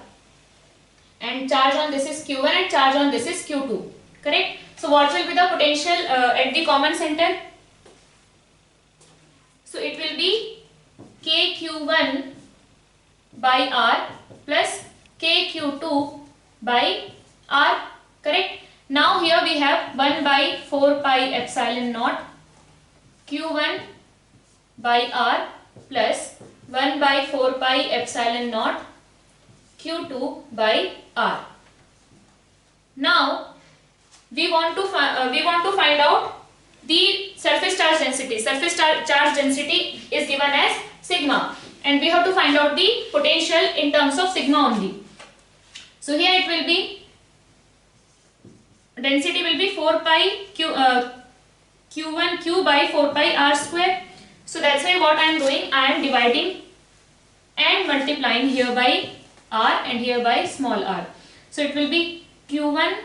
and charge on this is Q1 and charge on this is Q2. Correct. So what will be the potential at the common center? So it will be KQ1 by R plus KQ2 by R. Correct. Now here we have 1 by 4 pi epsilon naught Q1 by R plus 1 by 4 pi epsilon naught Q2 by R. Now we want to find out the surface charge density. Surface charge density is given as sigma, and we have to find out the potential in terms of sigma only. So here it will be, density will be 4 pi Q1 Q by 4 pi R square. So that's why what I am doing, I am dividing and multiplying here by R and here by small r. So it will be Q1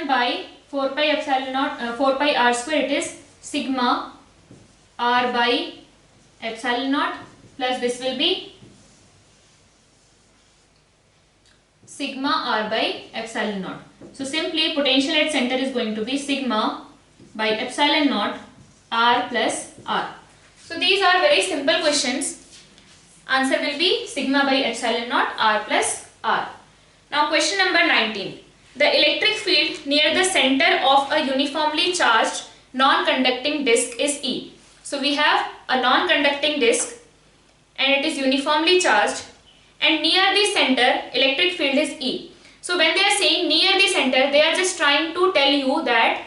by 4 pi epsilon naught 4 pi R square, it is sigma R by epsilon naught, plus this will be sigma R by epsilon naught. So simply potential at center is going to be sigma by epsilon naught R plus R. So these are very simple questions. Answer will be sigma by epsilon naught R plus R. Now question number 19. The electric field near the center of a uniformly charged non-conducting disk is E. So we have a non-conducting disk and it is uniformly charged, and near the center electric field is E. So when they are saying near the center, they are just trying to tell you that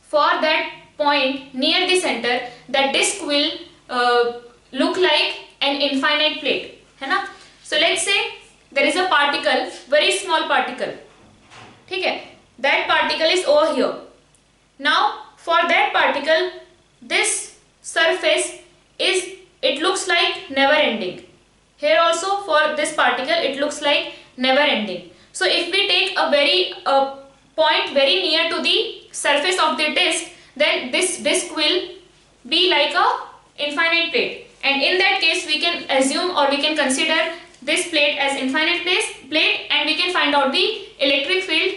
for that point near the center, the disk will look like an infinite plate, है ना? So let's say there is a particle, very small particle, ठीक है? That particle is over here. Now for that particle, this surface is, it looks like never ending. Here also for this particle it looks like never ending. So if we take a point very near to the surface of the disk, then this disk will be like a infinite plate, and in that case we can assume or we can consider this plate as infinite plate, and we can find out the electric field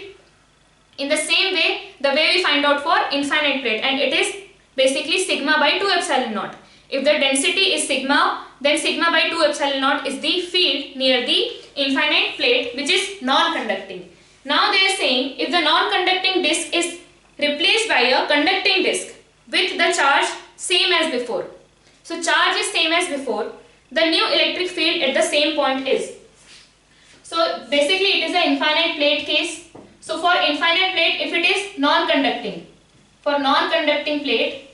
in the same way, the way we find out for infinite plate, and it is basically sigma by 2 epsilon naught. If the density is sigma, then sigma by 2 epsilon naught is the field near the infinite plate which is non-conducting. Now they are saying if the non-conducting disk is replaced by a conducting disk with the charge same as before. So charge is same as before, the new electric field at the same point is. So basically it is an infinite plate case. So for infinite plate, if it is non-conducting, for non-conducting plate,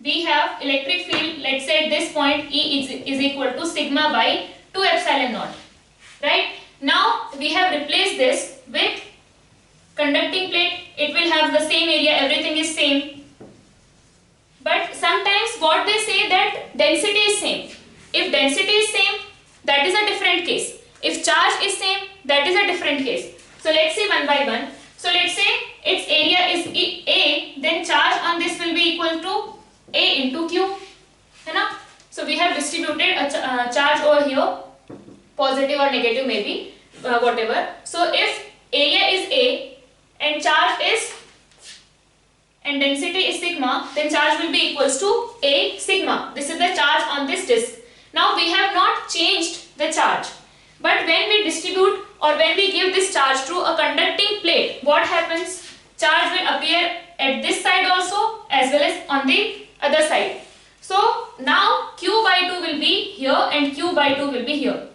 we have electric field, let's say at this point E is equal to sigma by 2 epsilon naught, right? Now we have replaced this with conducting plate, it will have the same area, everything is same. But sometimes what they say that density is same. If density is same, that is a different case. If charge is same, that is a different case. So let's see one by one. So let's say its area is A, then charge on this will be equal to A into Q, है ना? So we have distributed a charge over here, positive or negative maybe, whatever. So if area is A and charge is and density is sigma, then charge will be equals to A sigma. This is the charge on this disk. Now we have not changed the charge, but when we distribute or when we give this charge to a conducting plate, what happens? Charge will appear at this side also as well as on the other side. So now Q by 2 will be here and Q by 2 will be here.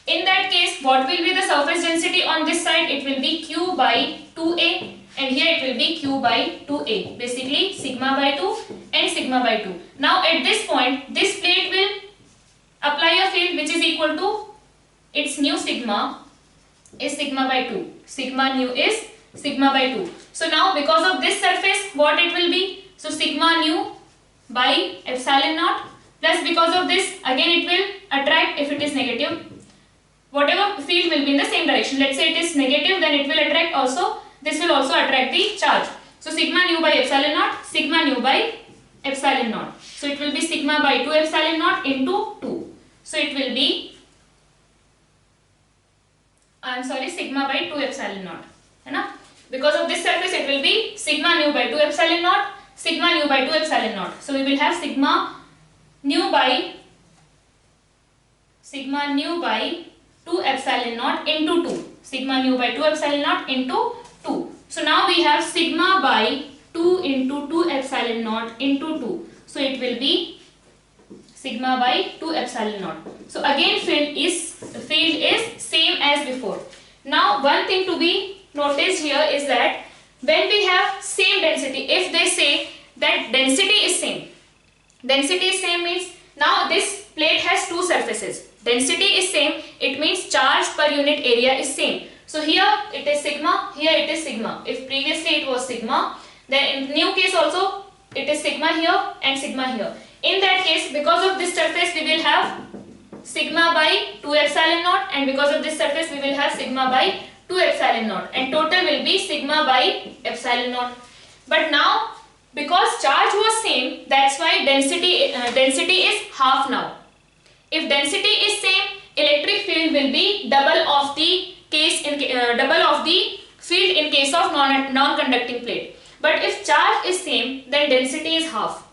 In that case, what will be the surface density on this side? It will be Q by 2A, and here it will be Q by 2A. Basically sigma by 2 and sigma by 2. Now at this point, this plate will apply a field which is equal to its new sigma is sigma by 2. Sigma nu is sigma by 2. So now because of this surface, what it will be? So sigma nu by epsilon naught, plus because of this again it will attract if it is negative. Whatever field will be in the same direction. Let's say it is negative, then it will attract also. This will also attract the charge. So sigma nu by epsilon naught, sigma nu by epsilon naught. So it will be sigma by 2 epsilon naught into 2. So it will be, sigma by 2 epsilon naught. है ना? Because of this surface it will be sigma nu by 2 epsilon naught, sigma nu by 2 epsilon naught. So we will have sigma nu by 2 epsilon naught into 2. Sigma nu by 2 epsilon naught into 2. So now we have sigma by 2 into 2 epsilon naught into 2. So it will be sigma by 2 epsilon naught. So again field is same as before. Now one thing to be noticed here is that when we have same density, if they say that density is same means now this plate has two surfaces. Density is same, it means charge per unit area is same. So here it is sigma, here it is sigma. If previously it was sigma, then in new case also it is sigma here and sigma here. In that case, because of this surface we will have sigma by 2 epsilon naught, and because of this surface we will have sigma by 2 epsilon naught, and total will be sigma by epsilon naught. But now because charge was same, that's why density is half now. If density is same, electric field will be double of the field in case of non-conducting plate. But if charge is same, then density is half.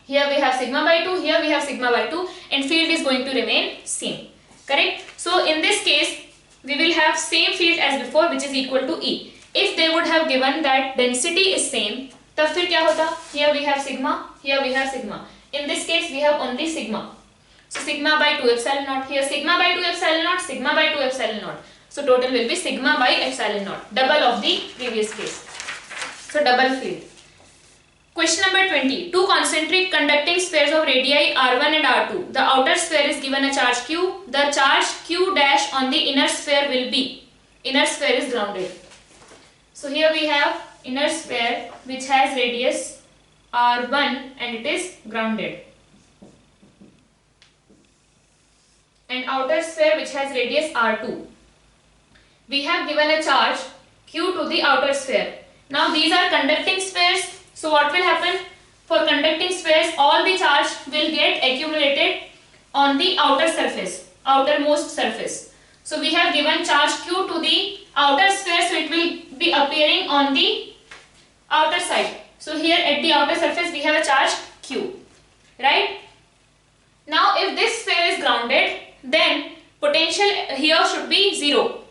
Here we have sigma by 2, here we have sigma by 2, and field is going to remain same. Correct? So in this case, we will have same field as before, which is equal to E. If they would have given that density is same, तब फिर क्या होता? Here we have sigma, here we have sigma. In this case, we have only sigma. So sigma by 2 epsilon naught. Here sigma by 2 epsilon naught, sigma by 2 epsilon naught. So total will be sigma by epsilon naught, double of the previous case. So double field. Question number 20. Two concentric conducting spheres of radii r1 and r2. The outer sphere is given a charge q. The charge q dash on the inner sphere will be. Inner sphere is grounded. So here we have inner sphere which has radius r1 and it is grounded. And outer sphere which has radius r2. We have given a charge q to the outer sphere. Now these are conducting spheres. So what will happen? For conducting spheres, all the charge will get accumulated on the outer surface, outermost surface. So we have given charge q to the outer sphere, so it will be appearing on the outer side. So here at the outer surface we have a charge q, right? Now if this sphere is grounded, then potential here should be 0.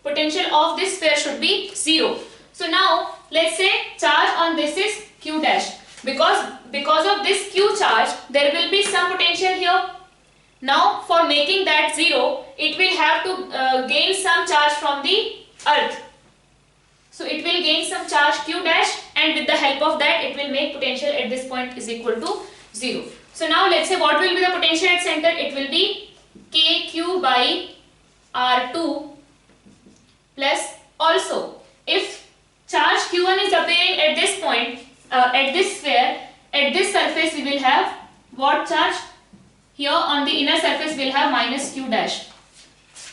Potential of this sphere should be 0. So now let's say charge on this is q dash. Because of this q charge, there will be some potential here. Now for making that 0, it will have to gain some charge from the earth. So it will gain some charge q dash, and with the help of that it will make potential at this point is equal to 0. So now let's say what will be the potential at center? It will be kq by r2 plus, also if charge q1 is appearing at this point, at this sphere, at this surface we will have what charge? Here on the inner surface we will have minus q dash,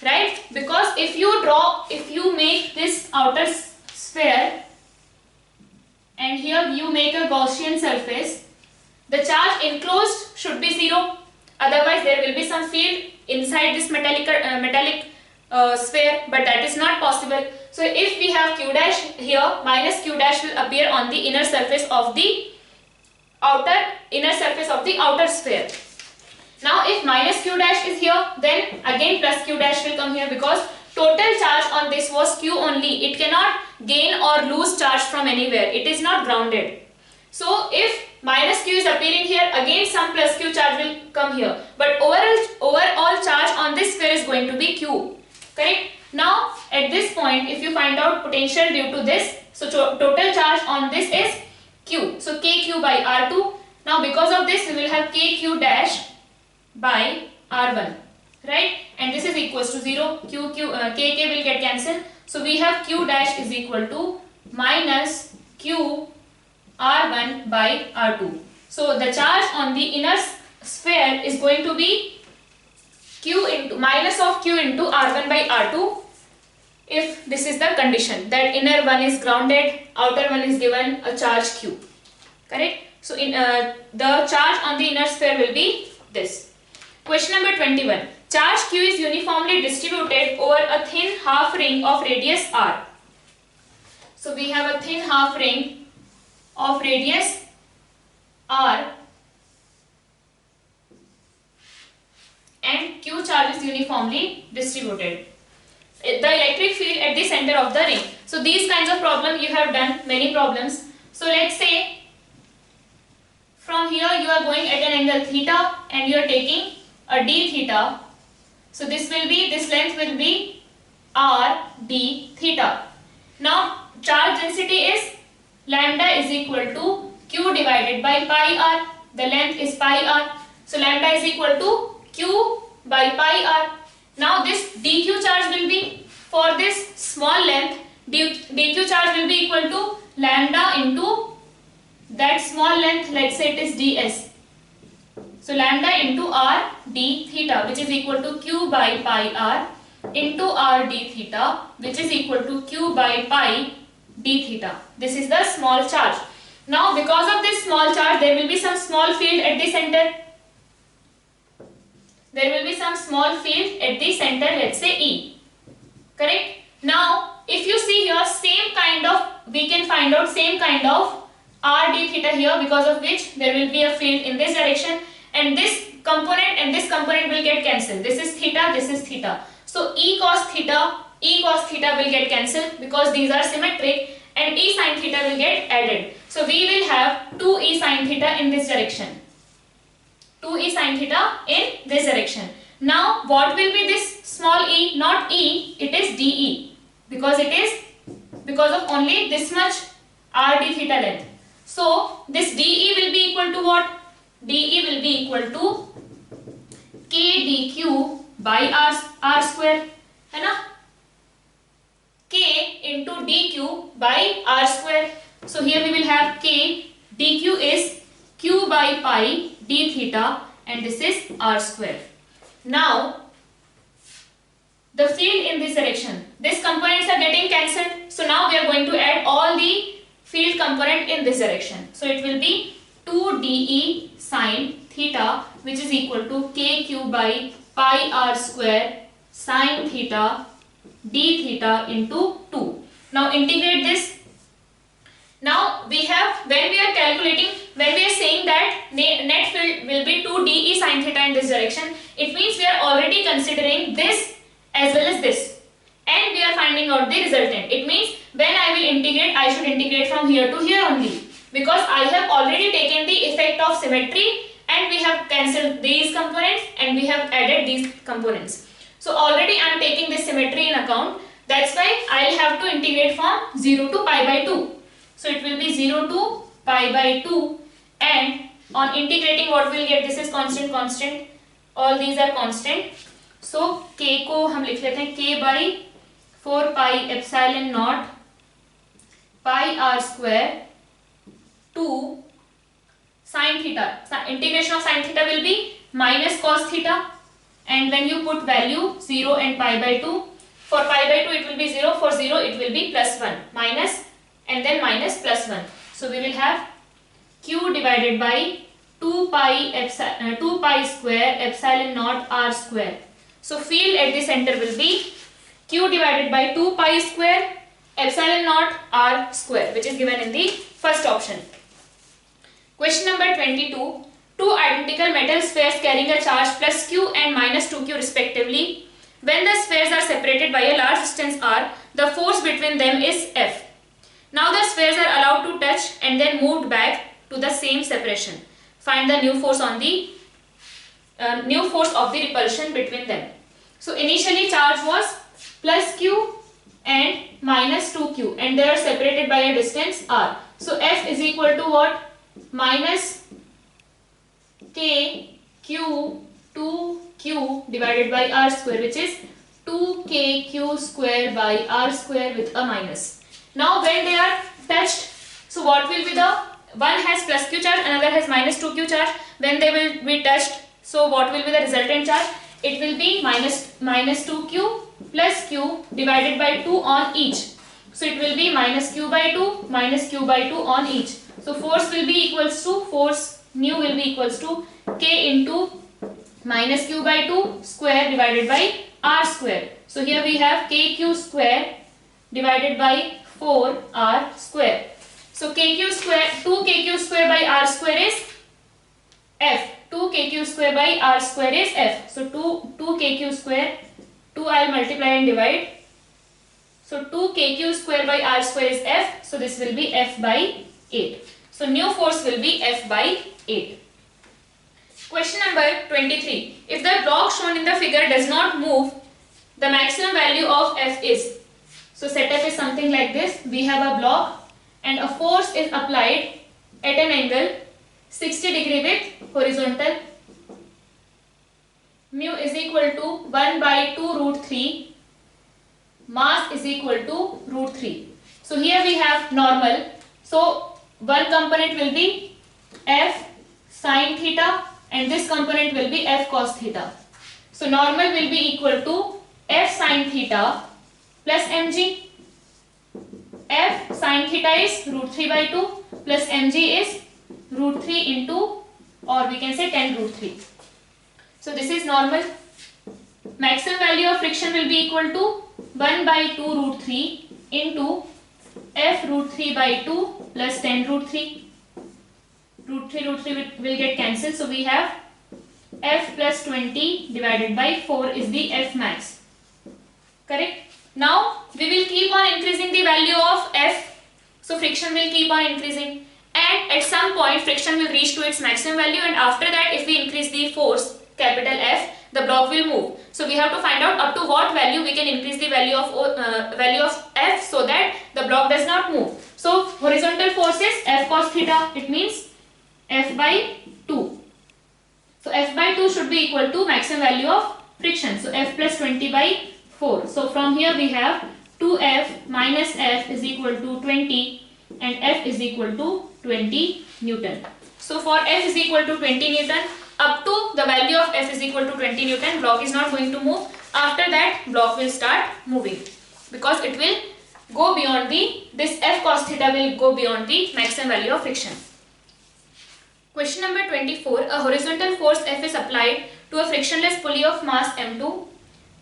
right? Because if you make this outer sphere and here you make a Gaussian surface, the charge enclosed should be 0. Otherwise there will be some field inside this metallic sphere, but that is not possible. So if we have q dash here, minus q dash will appear on the inner surface of the outer sphere. Now if minus q dash is here, then again plus q dash will come here, because total charge on this was q only. It cannot gain or lose charge from anywhere. It is not grounded. So if minus q is appearing here, again some plus q charge will come here. But overall charge on this sphere is going to be q. Correct? Now at this point, if you find out potential due to this, so total charge on this is q. So kq by r2. Now because of this we will have kq dash by r1, right? And this is equals to 0. Kk will get cancelled. So we have q dash is equal to minus q r1 by r2. So the charge on the inner sphere is going to be q into minus of q into r1 by r2, if this is the condition that inner one is grounded, outer one is given a charge q. Correct? So in the charge on the inner sphere will be this. Question number 21. Charge q is uniformly distributed over a thin half ring of radius r. So we have a thin half ring of radius r and q charge is uniformly distributed. The electric field at the center of the ring. So these kinds of problem you have done many problems. So let's say from here you are going at an angle theta and you are taking a d theta. So this length will be r d theta. Now charge density is lambda is equal to q divided by pi r. The length is pi r. So lambda is equal to q by pi r. Now this dq charge will be, for this small length, dq charge will be equal to lambda into that small length, let's say it is ds. So lambda into r d theta, which is equal to q by pi r into r d theta, which is equal to q by pi d theta. This is the small charge. Now because of this small charge, there will be some small field at the center. There will be some small field at the center, let's say E. Correct? Now if you see here, same kind of, we can find out same kind of r d theta here, because of which there will be a field in this direction, and this component will get cancelled. This is theta, this is theta. So E cos theta will get cancelled because these are symmetric, and E sin theta will get added. So we will have 2E sin theta in this direction. 2E sin theta in this direction. Now what will be this small e? Not E, it is dE, because of only this much r d theta length. So this dE will be equal to what? dE will be equal to k dq by r square, है ना? K into dq by r square. So here we will have k, dq is q by pi d theta, and this is r square. Now the field in this direction, these components are getting cancelled. So now we are going to add all the field component in this direction. So it will be 2 dE sin theta, which is equal to kq by pi r square sin theta d theta into 2. Now integrate this. Now we have, when we are calculating, when we are saying that net field will be 2 dE sin theta in this direction, it means we are already considering this as well as this, and we are finding out the resultant. It means when I will integrate, I should integrate from here to here only, because I have already taken the effect of symmetry, and we have cancelled these components and we have added these components. So already I am taking this symmetry in account. That's why I will have to integrate from 0 to pi by 2. So it will be 0 to pi by 2, and on integrating what we will get? This is constant, all these are constant. So k को हम लिख लेते हैं k by 4 pi epsilon naught pi r square 2 sin theta. Integration of sin theta will be minus cos theta, and when you put value 0 and pi by 2, for pi by 2 it will be 0, for 0 it will be plus 1, minus and then minus plus 1. So we will have q divided by 2 pi square epsilon naught r square. So field at the center will be q divided by 2 pi square epsilon naught r square, which is given in the first option. Question number 22. Two identical metal spheres carrying a charge plus q and minus 2q respectively. When the spheres are separated by a large distance r, the force between them is F. Now the spheres are allowed to touch and then moved back to the same separation. Find the new force on the new force of the repulsion between them. So initially charge was plus q and minus 2q, and they are separated by a distance r. So F is equal to what? Minus k q 2q divided by r square, which is 2kq square by r square with a minus. Now when they are touched, so what will be the, one has plus q charge, another has minus 2q charge. When they will be touched, so what will be the resultant charge? It will be minus 2q plus q divided by 2 on each. So it will be minus q by 2 minus q by 2 on each. So force will be equals to, force nu will be equals to k into minus q by 2 square divided by r square. So here we have kq square divided by 4r square. So kq square, 2kq square by r square is F. 2kq square by r square is F. So 2kq square, 2 I will multiply and divide. So 2kq square by r square is F. So this will be F by 8. So new force will be F by 8. Question number 23. If the block shown in the figure does not move, the maximum value of F is. So setup is something like this. We have a block and a force is applied at an angle 60 degree with horizontal. Mu is equal to 1 by 2 root 3. Mass is equal to root 3. So here we have normal. So one component will be F sine theta and this component will be F cos theta. So normal will be equal to F sine theta plus mg. F sine theta is root 3 by 2 plus mg is root 3 into, or we can say 10 root 3. So this is normal. Maximum value of friction will be equal to 1 by 2 root 3 into F root 3 by 2 plus 10 root 3. Root 3 will get cancelled. So we have F plus 20 divided by 4 is the F max. Correct? Now we will keep on increasing the value of F. So friction will keep on increasing. And at some point friction will reach to its maximum value, and after that if we increase the force capital F, the block will move. So we have to find out up to what value we can increase the value of F so that the block does not move. So horizontal force is F cos theta. It means F by 2. So F by 2 should be equal to maximum value of friction. So F plus 20 by 4. So from here we have 2F minus F is equal to 20 and F is equal to 20 Newton. So for F is equal to 20 Newton, up to the value of F is equal to 20 Newton, block is not going to move. After that, block will start moving because it will go beyond this F cos theta will go beyond the maximum value of friction. Question number 24. A horizontal force F is applied to a frictionless pulley of mass M2.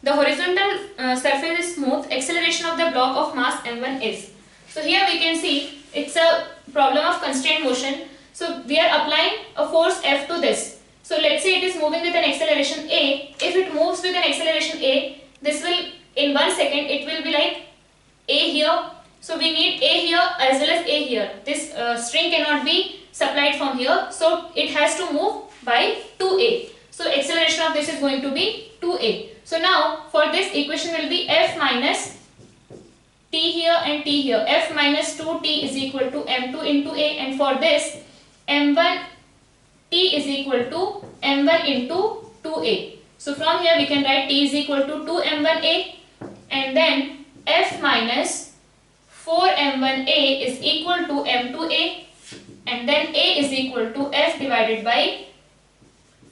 The horizontal surface is smooth. Acceleration of the block of mass M1 is. So here we can see it's a problem of constrained motion. So we are applying a force F to this. So let's say it is moving with an acceleration A. If it moves with an acceleration A, this will in 1 second it will be like A here. So we need A here as well as A here. This string cannot be supplied from here. So it has to move by 2A. So acceleration of this is going to be 2A. So now for this equation will be F minus T here and T here. F minus 2T is equal to M2 into A, and for this M1 T is equal to M1 into 2A. So from here we can write T is equal to 2M1A, and then F minus 4M1A is equal to M2A, and then A is equal to F divided by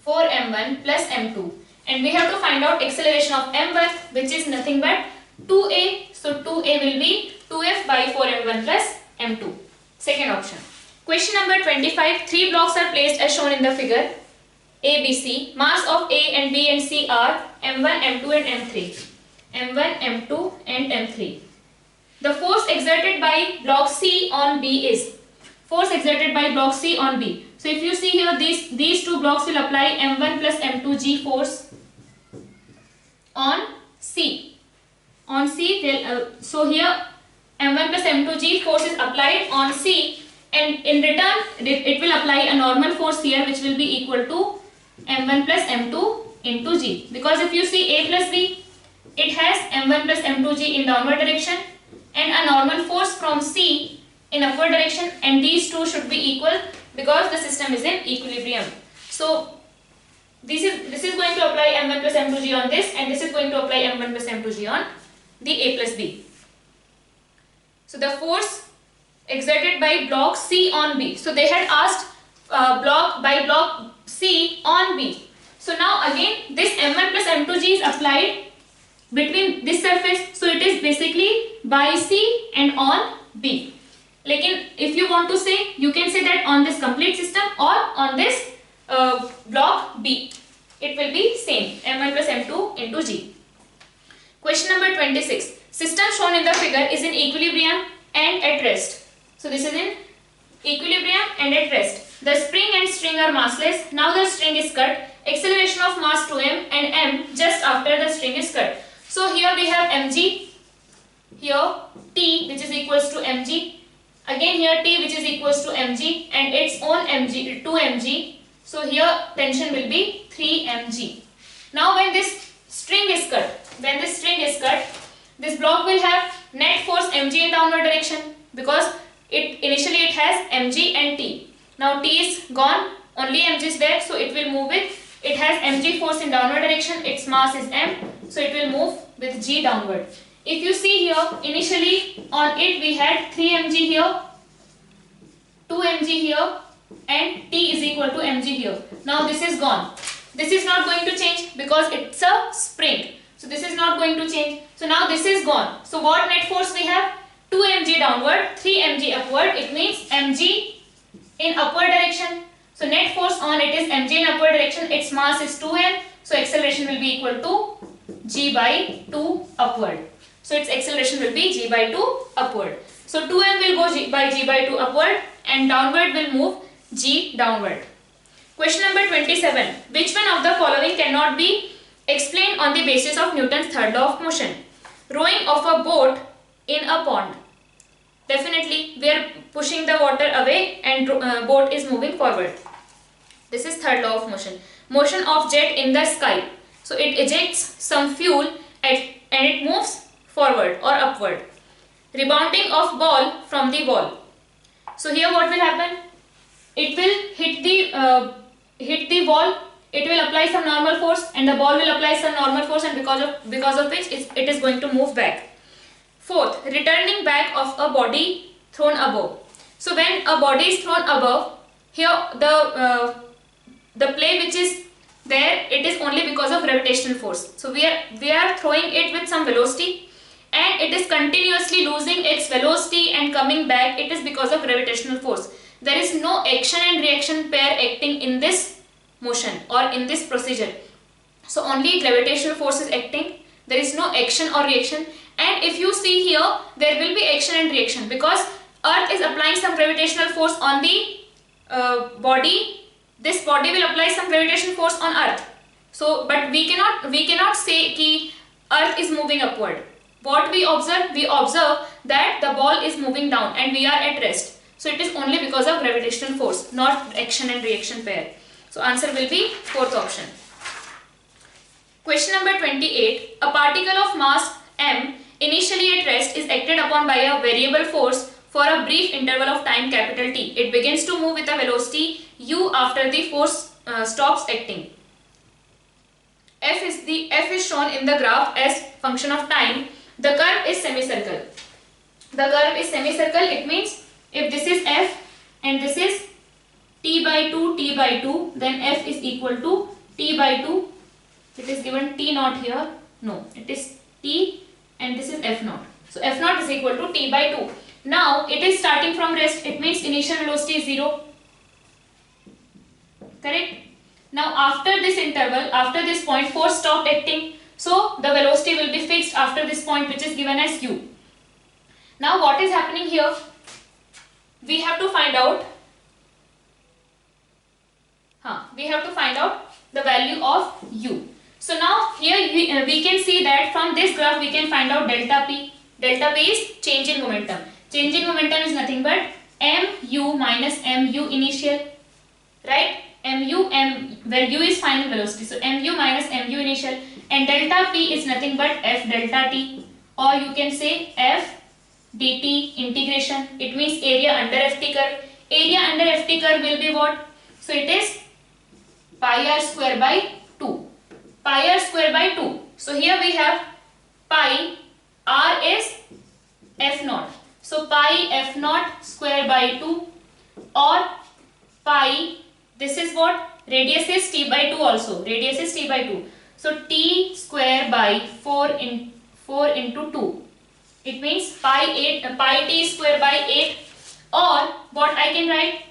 4M1 plus M2. And we have to find out acceleration of M1, which is nothing but 2A. So 2A will be 2F by 4M1 plus M2. Second option. Question number 25. 3 blocks are placed as shown in the figure. A, B, C. Mass of A and B and C are M1, M2 and M3. M1, M2 and M3. The force exerted by block C on B is. Force exerted by block C on B. So if you see here, these two blocks will apply M1 plus M2 G force on C. On C, so here M1 plus M2 G force is applied on C, and in return it will apply a normal force here which will be equal to M1 plus M2 into G. Because if you see A plus B, it has M1 plus M2 G in downward direction and a normal force from C in upward direction, and these two should be equal because the system is in equilibrium. So this is going to apply M1 plus M2G on this, and this is going to apply M1 plus M2G on the A plus B. So the force exerted by block C on B. So they had asked block C on B. So now again this M1 plus M2G is applied between this surface. So it is basically by C and on B. Like if you want to say, you can say that on this complete system or on this block B. It will be same, M1 plus M2 into G. Question number 26. System shown in the figure is in equilibrium and at rest. So this is in equilibrium and at rest. The spring and string are massless. Now the string is cut. Acceleration of mass to M and M just after the string is cut. So here we have mg, here T which is equals to mg, Again here T which is equals to mg and its own mg 2 mg. So here tension will be 3 mg. Now when this string is cut, this block will have net force mg in downward direction because initially it has mg and T. Now T is gone, only mg is there, so it will move with, it has mg force in downward direction, its mass is m, so it will move with g downward. If you see here, initially on it we had 3 mg here, 2 mg here and T is equal to mg here. Now this is gone. This is not going to change because it's a spring. So this is not going to change. So now this is gone. So what net force we have? 2 mg downward, 3 mg upward. It means mg in upward direction. So net force on it is mg in upward direction. Its mass is 2m. So acceleration will be equal to g by 2 upward. So its acceleration will be g by 2 upward. So 2m will go by g by 2 upward and downward will move g downward. Question number 27. Which one of the following cannot be explained on the basis of Newton's third law of motion? Rowing of a boat in a pond. Definitely we are pushing the water away and boat is moving forward. This is third law of motion. Motion of jet in the sky. So it ejects some fuel and it moves forward or upward. Rebounding of ball from the wall. So here what will happen? It will hit the wall. It will apply some normal force and the ball will apply some normal force, and because of which it is going to move back. Fourth, returning back of a body thrown above. So when a body is thrown above, here the play which is there, it is only because of gravitational force. So we are throwing it with some velocity and it is continuously losing its velocity and coming back. It is because of gravitational force. There is no action and reaction pair acting in this motion or in this procedure. So only gravitational force is acting. There is no action or reaction. And if you see here, there will be action and reaction because Earth is applying some gravitational force on the body. This body will apply some gravitational force on Earth. So, but we cannot say कि Earth is moving upward. What we observe? We observe that the ball is moving down and we are at rest. So it is only because of gravitational force, not action and reaction pair. So answer will be fourth option. Question number 28. A particle of mass m initially at rest is acted upon by a variable force for a brief interval of time capital T. It begins to move with a velocity u after the force stops acting. F is shown in the graph as function of time. The curve is semicircle. It means if this is F and this is T by 2, then F is equal to T by 2. It is given T naught here. No, it is T and this is F naught. So F naught is equal to T by 2. Now it is starting from rest. It means initial velocity is 0. Correct? Now after this interval, after this point, force stopped acting. So the velocity will be fixed after this point, which is given as u. Now what is happening here? We have to find out the value of u. So now here we can see that from this graph we can find out delta p. Delta p is change in momentum. Change in momentum is nothing but mu minus mu initial, right? Where u is final velocity. So mu minus mu initial, and delta p is nothing but f delta t, or you can say f dt integration. It means area under ft curve. Area under ft curve will be what? So it is pi r square by 2. Pi r square by 2. So here we have pi, r is f naught. So pi f naught square by 2, or pi, this is what? Radius is t by 2 also. Radius is t by 2. So t square by 4 into 2. It means pi t square by 8, or what I can write?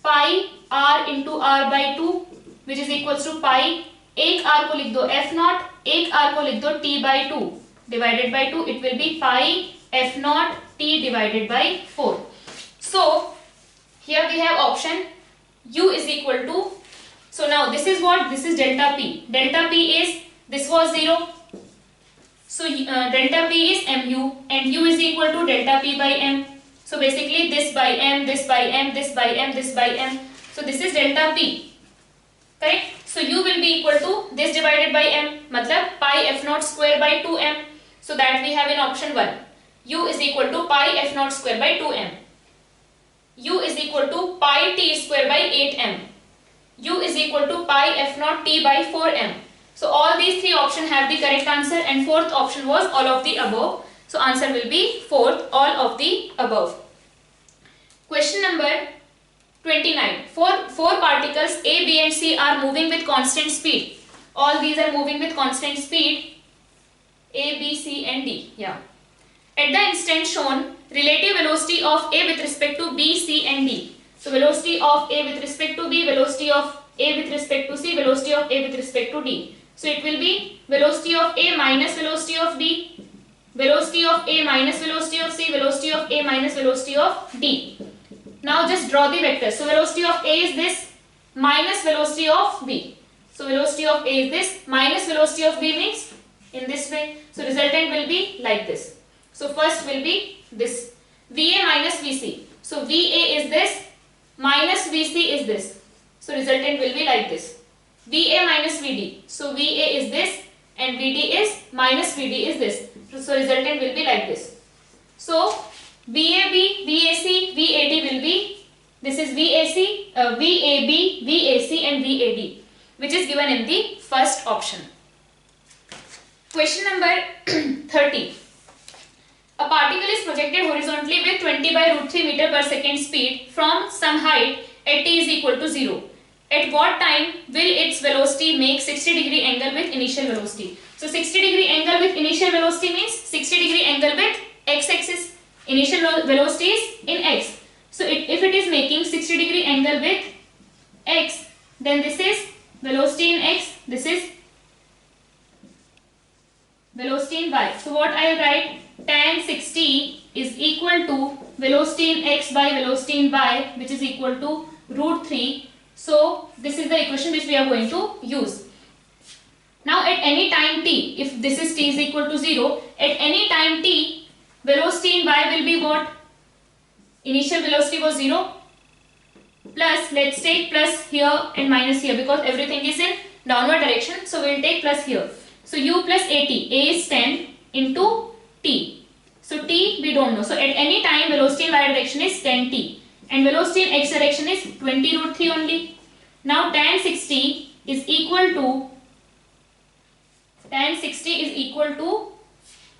Pi r into r by 2, which is equals to pi, एक r को लिख दो f naught, एक r को लिख दो t by 2 divided by 2. It will be pi f naught t divided by 4. So here we have option u is equal to, so now this is what? This is delta p. Delta p is, this was 0. So delta p is mu and u is equal to delta p by m. So basically this by m, this by m, this by m, this by m. So this is delta p. Correct? So u will be equal to this divided by m, matlab pi f naught square by 2m. So that we have in option 1. U is equal to pi f naught square by 2m. U is equal to pi t square by 8m. U is equal to pi f naught t by 4m. So all these three options have the correct answer, and fourth option was all of the above. So answer will be fourth, all of the above. Question number 29. Four particles A, B and C are moving with constant speed. All these are moving with constant speed. A, B, C and D. Yeah. At the instant shown, relative velocity of A with respect to B, C and D. So velocity of A with respect to B, velocity of A with respect to C, velocity of A with respect to D. So it will be velocity of A minus velocity of B, velocity of A minus velocity of C, velocity of A minus velocity of D. Now just draw the vector. So velocity of A is this, minus velocity of B. So velocity of A is this, minus velocity of B means in this way. So resultant will be like this. So first will be this, VA minus VC. So VA is this, minus VC is this. So resultant will be like this. VA minus VD. So VA is this and VD is minus VD is this. So resultant will be like this. So VAB, VAC, VAD will be, this is VAC, VAB, VAC and VAD, which is given in the first option. Question number 30. A particle is projected horizontally with 20 by root 3 meter per second speed from some height at t is equal to 0. At what time will its velocity make 60-degree angle with initial velocity? So 60-degree angle with initial velocity means 60-degree angle with x-axis. Initial velocity is in x. So if it is making 60-degree angle with x, then this is velocity in x, this is velocity in y. So what I will write, tan 60 is equal to velocity in x by velocity in y, which is equal to root 3. So this is the equation which we are going to use. Now at any time t, if this is t is equal to 0, at any time t, velocity in y will be what? Initial velocity was 0, plus, let's take plus here and minus here because everything is in downward direction. So we will take plus here. So u plus at, a is 10 into t. So t we don't know. So at any time velocity in y direction is 10t and velocity in x direction is 20 root 3 only. Now tan 60 is equal to,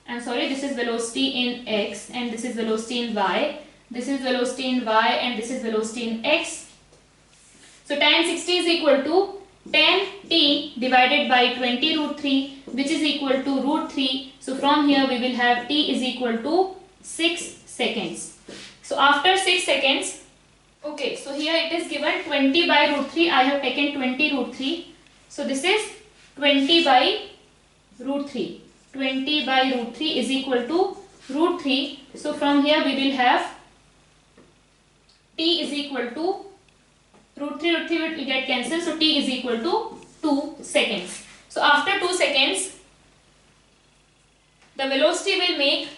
I'm sorry, this is velocity in x and this is velocity in y. This is velocity in y and this is velocity in x. So tan 60 is equal to 10t divided by 20 root 3, which is equal to root 3. So from here we will have t is equal to 6 seconds. So after 6 seconds, okay, so here it is given 20 by root 3. I have taken 20 root 3. So this is 20 by root 3. 20 by root 3 is equal to root 3. So from here we will have t is equal to root 3 will get cancelled. So t is equal to 2 seconds. So after 2 seconds, the velocity will make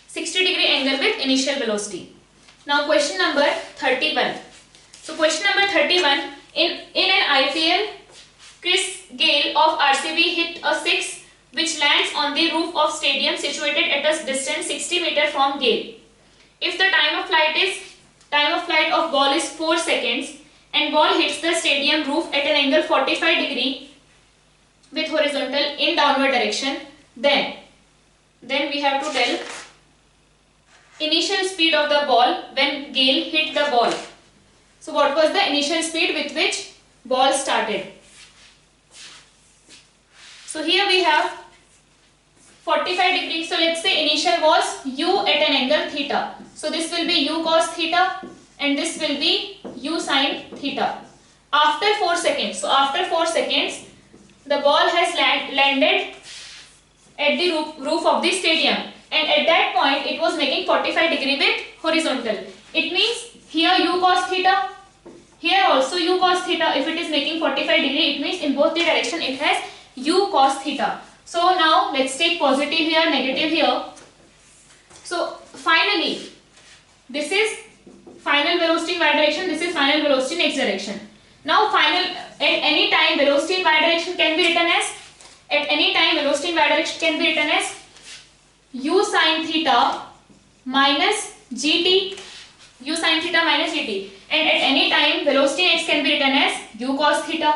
60-degree angle with initial velocity. Now question number 31. So question number 31, in an IPL, Chris Gayle of RCB hit a 6 which lands on the roof of stadium situated at a distance 60 meter from Gayle. If the time of flight of ball is 4 seconds and ball hits the stadium roof at an angle 45 degree with horizontal in downward direction, then we have to tell initial speed of the ball when Gayle hit the ball. So what was the initial speed with which ball started? So here we have 45 degrees. So let's say initial was u at an angle theta. So this will be u cos theta and this will be u sin theta. After 4 seconds, so after 4 seconds, the ball has landed at the roof of the stadium, and at that point it was making 45 degree with horizontal. It means here u cos theta, here also u cos theta. If it is making 45 degree, it means in both the direction it has u cos theta. So now let's take positive here, negative here. So finally This is final velocity in y direction, this is final velocity in x direction. Now final, at any time velocity in y direction can be written as, at any time velocity in y direction can be written as u sin theta minus gt, u sin theta minus gt, and at any time velocity in x can be written as u cos theta,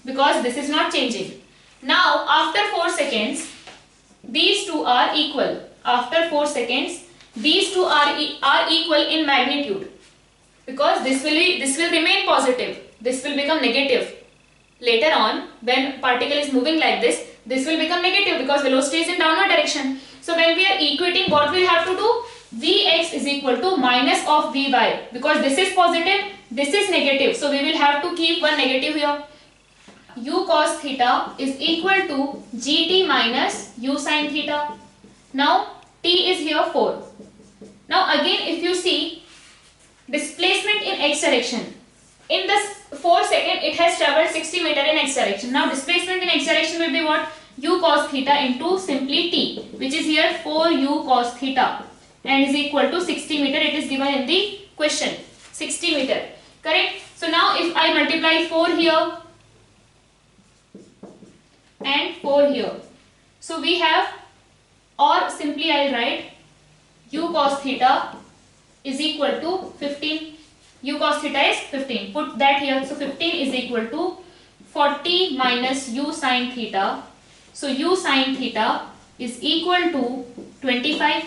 because this is not changing. Now after 4 seconds these two are equal. After 4 seconds these two are equal in magnitude, because this will remain positive, this will become negative. Later on when particle is moving like this will become negative because velocity is in downward direction. So when we are equating, what we will have to do? Vx is equal to minus of Vy, because this is positive, this is negative, so we will have to keep one negative here. U cos theta is equal to gt minus u sin theta. Now t is here 4. Now again if you see displacement in x direction, in this 4 second it has travelled 60 meter in x direction. Now displacement in x direction will be what? U cos theta into simply t, which is here 4u cos theta, and is equal to 60 meter. It is given in the question, 60 meter, correct? So now if I multiply 4 here and 4 here, so we have, or simply I will write u cos theta is equal to 15. U cos theta is 15. Put that here. So 15 is equal to 40 minus u sin theta. So u sin theta is equal to 25.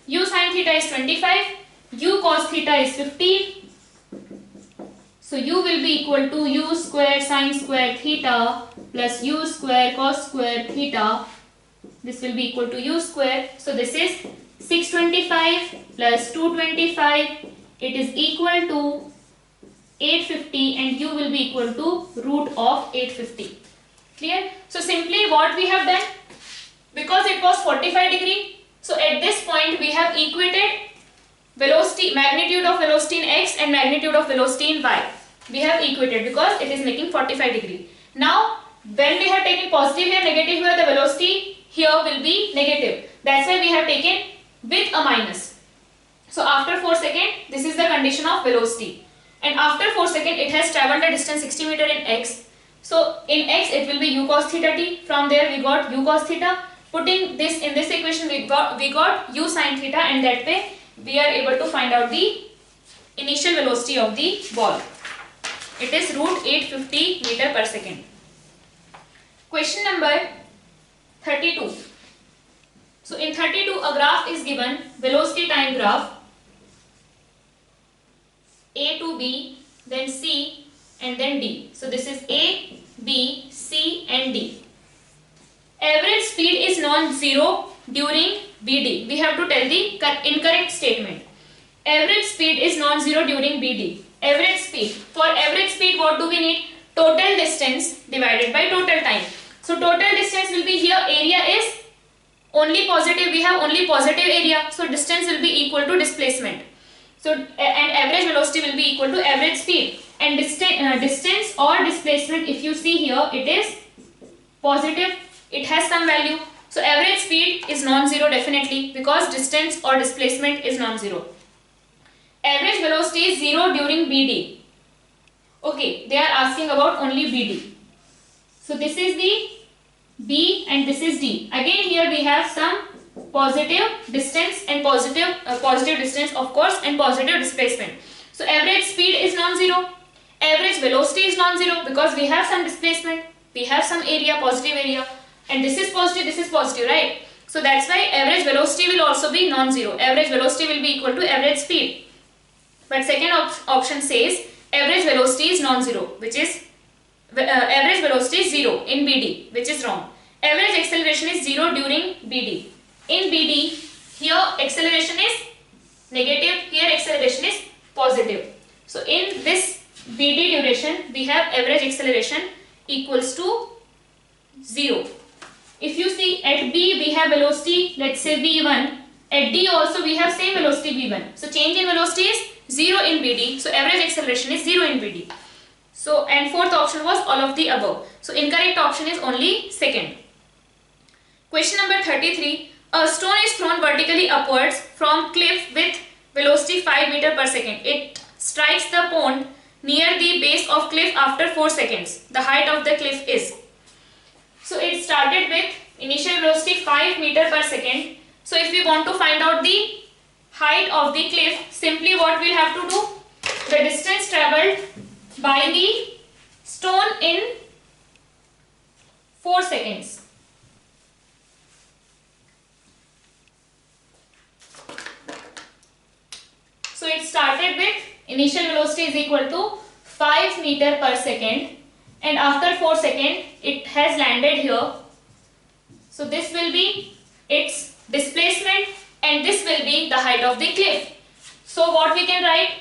U sin theta is 25. U cos theta is 15. So u will be equal to u square sin square theta plus u square cos square theta. This will be equal to u square. So this is 625 plus 225. It is equal to 850, and u will be equal to root of 850. Clear? So simply what we have done, because it was 45 degree, so at this point we have equated velocity, magnitude of velocity in x and magnitude of velocity in y. We have equated because it is making 45 degree. Now when we have taken positive here, negative here, the velocity here will be negative. That's why we have taken with a minus. So after 4 seconds, this is the condition of velocity, and after 4 seconds it has travelled a distance 60 meter in x. So in x it will be u cos theta t. From there we got u cos theta. Putting this in this equation we got u sin theta, and that way we are able to find out the initial velocity of the ball. It is root 850 meter per second. Question number 32. So in 32 a graph is given, velocity time graph, A to B, then C, and then D. So this is A, B, C and D. Average speed is non-zero during BD. We have to tell the incorrect statement. Average speed is non-zero during BD. Average speed. For average speed what do we need? Total distance divided by total time. So total distance will be here, area is only positive, we have only positive area. So distance will be equal to displacement. So and average velocity will be equal to average speed, and distance or displacement, if you see here, it is positive, it has some value. So average speed is non-zero definitely, because distance or displacement is non-zero. Average velocity is 0 during BD. Okay, they are asking about only BD. So this is the B and this is D. Again here we have some positive distance and positive distance of course, and positive displacement. So average speed is non-zero, average velocity is non-zero, because we have some displacement, we have some area, positive area, and this is positive, right? So that's why average velocity will also be non-zero. Average velocity will be equal to average speed. But second option says average velocity is non-zero, which is average velocity is 0 in BD, which is wrong. Average acceleration is 0 during BD. In BD, here acceleration is negative, here acceleration is positive. So in this BD duration, we have average acceleration equals to 0. If you see at B we have velocity, let's say v1, at D also we have same velocity v1. So change in velocity is 0 in BD, so average acceleration is 0 in BD. So and fourth option was all of the above. So incorrect option is only second. Question number 33. A stone is thrown vertically upwards from cliff with velocity 5 meter per second. It strikes the pond near the base of cliff after 4 seconds. The height of the cliff is. So it started with initial velocity 5 meter per second. So if we want to find out the height of the cliff, simply what we'll have to do? The distance travelled by the stone in 4 seconds. So it started with initial velocity is equal to 5 meter per second, and after 4 seconds it has landed here. So this will be its displacement and this will be the height of the cliff. So what we can write?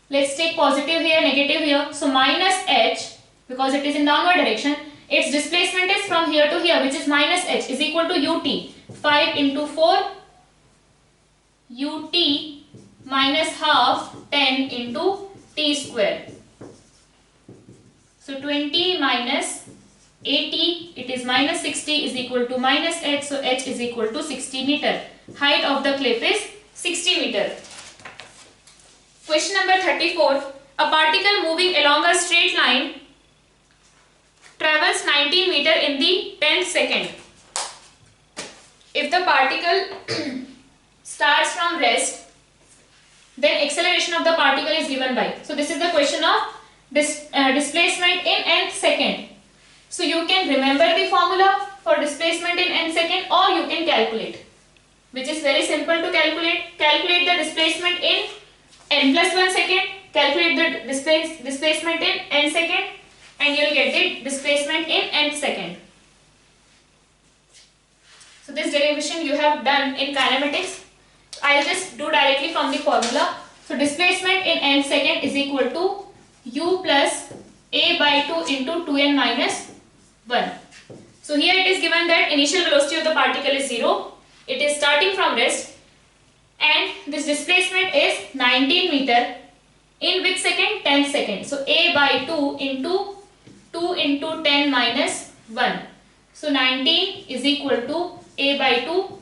Let's take positive here, negative here. So minus h, because it is in downward direction, its displacement is from here to here, which is minus h, is equal to ut. 5 into 4 ut minus half 10 into t square. So 20 minus 80, it is minus 60, is equal to minus h, so h is equal to 60 meter. Height of the cliff is 60 meter. Question number 34. A particle moving along a straight line travels 19 meter in the 10th second. If the particle starts from rest, then acceleration of the particle is given by. So this is the question of displacement in nth second. So you can remember the formula for displacement in nth second, or you can calculate, which is very simple to calculate. Calculate the displacement in n plus 1 second, calculate the displacement in n second, and you will get the displacement in nth second. So this derivation you have done in kinematics. I will just do directly from the formula. So displacement in nth second is equal to u plus a by 2 into 2n minus 1. So here it is given that initial velocity of the particle is 0. It is starting from rest, and this displacement is 19 meter in which second? 10th second. So a by 2 into 2 into 10 minus 1. So 19 is equal to a by 2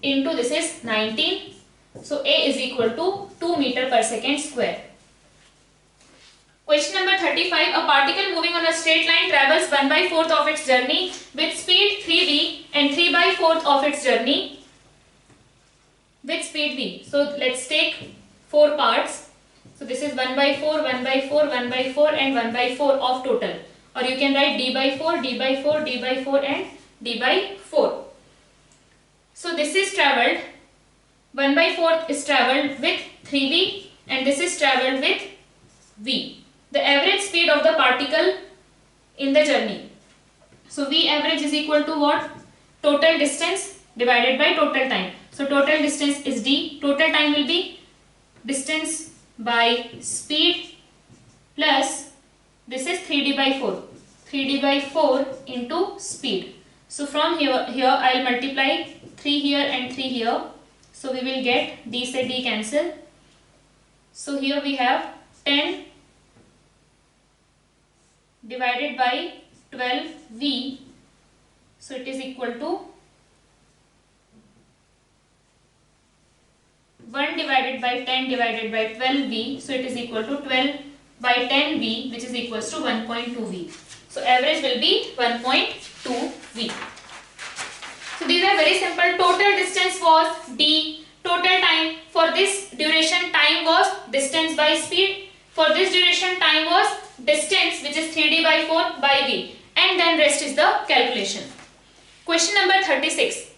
into this is 19. So a is equal to 2 meter per second square. Question number 35. A particle moving on a straight line travels 1/4 of its journey with speed 3v and 3/4 of its journey with speed v. So let's take 4 parts. So this is 1/4, 1/4, 1/4 and 1/4 of total. Or you can write d by 4, d by 4, d by 4 and d by 4. So this is travelled, 1/4 is travelled with 3v and this is travelled with v. The average speed of the particle in the journey. So v average is equal to what? Total distance divided by total time. So total distance is d, total time will be distance by speed plus this is 3d by 4. 3d by 4 into speed. So from here I will multiply 3 here and 3 here. So we will get d se d cancel. So here we have 10 divided by 12v. So it is equal to 1 divided by 10 divided by 12v. So it is equal to 12 by 10v, which is equals to 1.2v. So average will be 1.2v. So these are very simple. Total distance was d. Total time for this duration, time was distance by speed. For this duration, time was distance, which is 3d by 4 by v. And then rest is the calculation. Question number 36.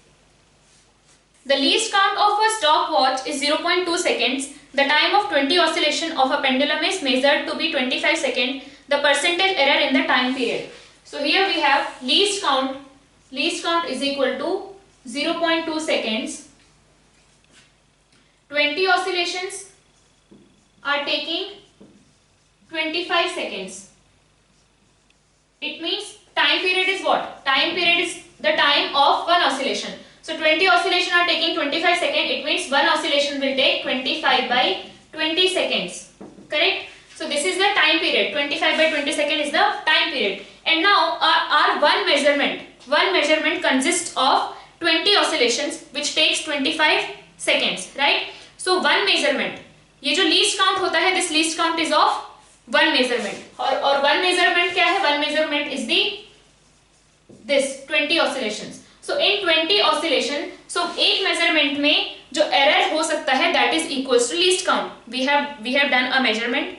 The least count of a stopwatch is 0.2 seconds. The time of 20 oscillation of a pendulum is measured to be 25 seconds. The percentage error in the time period. So here we have least count. Least count is equal to 0.2 seconds. 20 oscillations are taking 25 seconds. It means time period is what? Time period is the time of one oscillation. So 20 oscillations are taking 25 seconds. It means one oscillation will take 25 by 20 seconds. Correct? So this is the time period. 25 by 20 seconds is the time period. And now our one measurement consists of 20 oscillations which takes 25 seconds. Right? So one measurement, ये जो least count होता है, this least count is of one measurement. और one measurement क्या है? One measurement is the this 20 oscillations. So in 20 oscillation, so एक measurement में जो एरर हो सकता है that is equals to least count. We have done a measurement,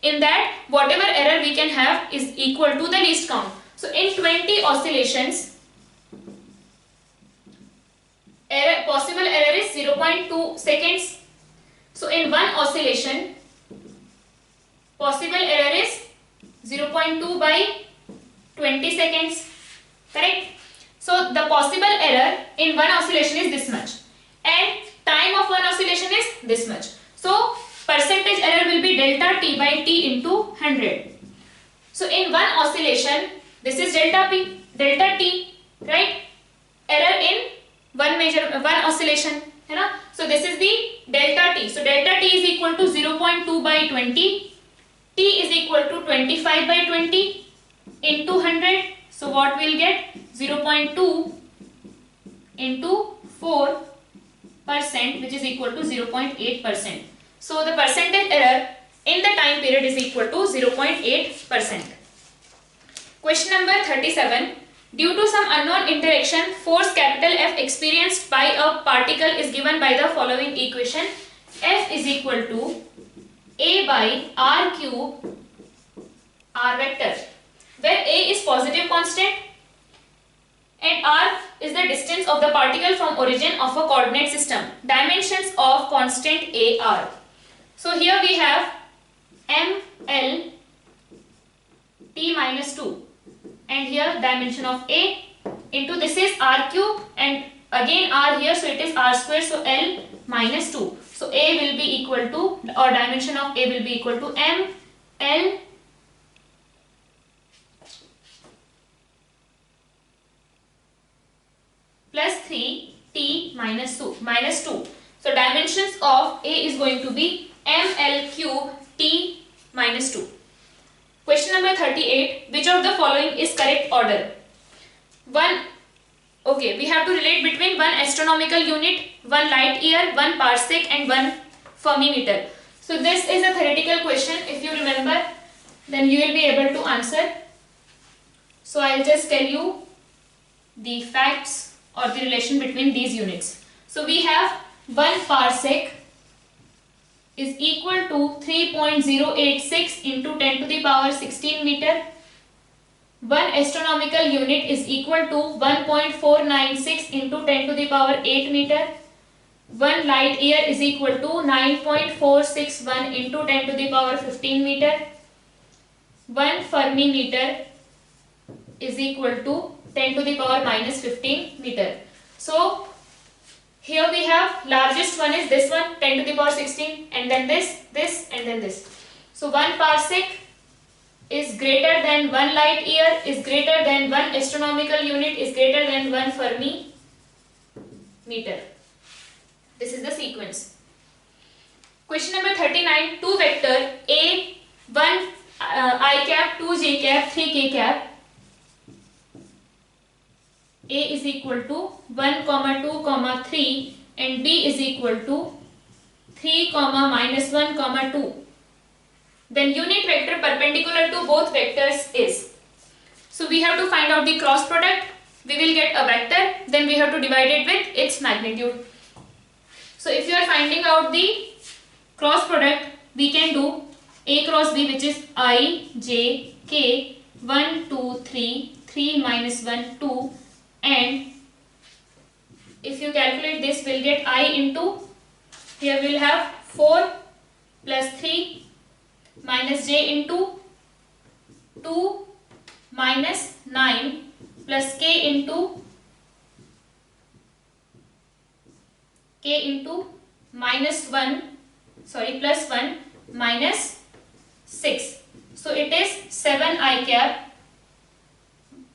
in that whatever error we can have is equal to the least count. So in 20 oscillations, possible error is 0.2 seconds. So in one oscillation, possible error is 0.2 by 20 seconds. Correct? So the possible error in one oscillation is this much, and time of one oscillation is this much. So percentage error will be delta t by t into 100. So in one oscillation, this is delta t, right? Error in one oscillation, है ना? So this is the delta t. So delta t is equal to 0.2 by 20. T is equal to 25 by 20 into 100. So what we'll get? 0.2 into 4%, which is equal to 0.8%. So the percentage error in the time period is equal to 0.8%. Question number 37. Due to some unknown interaction, force capital F experienced by a particle is given by the following equation. F is equal to A by R cube R vector, where A is positive constant and R is the distance of the particle from origin of a coordinate system. Dimensions of constant A are. So here we have ml t minus 2, and here dimension of A into this is R cube and again R here, so it is R square, so L minus 2. So A will be equal to, or dimension of A will be equal to ml plus 3t minus 2. So dimensions of A is going to be ml cube t minus 2. Question number 38. Which of the following is correct order? Okay, we have to relate between one astronomical unit, one light year, one parsec and one fermimeter. So this is a theoretical question. If you remember, then you will be able to answer. So I will just tell you the facts or the relation between these units. So we have 1 parsec is equal to 3.086 into 10 to the power 16 meter. 1 astronomical unit is equal to 1.496 into 10 to the power 8 meter. 1 light year is equal to 9.461 into 10 to the power 15 meter. 1 fermimeter is equal to 10 to the power minus 15 meter. So here we have largest one is this one, 10 to the power 16, and then this and then this. So 1 parsec is greater than 1 light year, is greater than 1 astronomical unit, is greater than 1 fermi meter. This is the sequence. Question number 39. Two vector A, 1 I cap, 2 j cap, 3 k cap. A is equal to 1, 2, 3 and B is equal to 3, minus 1, 2. Then unit vector perpendicular to both vectors is. So we have to find out the cross product. We will get a vector, then we have to divide it with its magnitude. So if you are finding out the cross product, we can do A cross B, which is I, J, K, 1, 2, 3, 3 minus 1, 2. And if you calculate this, we'll get I into, here we'll have 4 plus 3 minus j into 2 minus 9 plus k into minus 1, plus 1 minus 6. So it is 7 I cap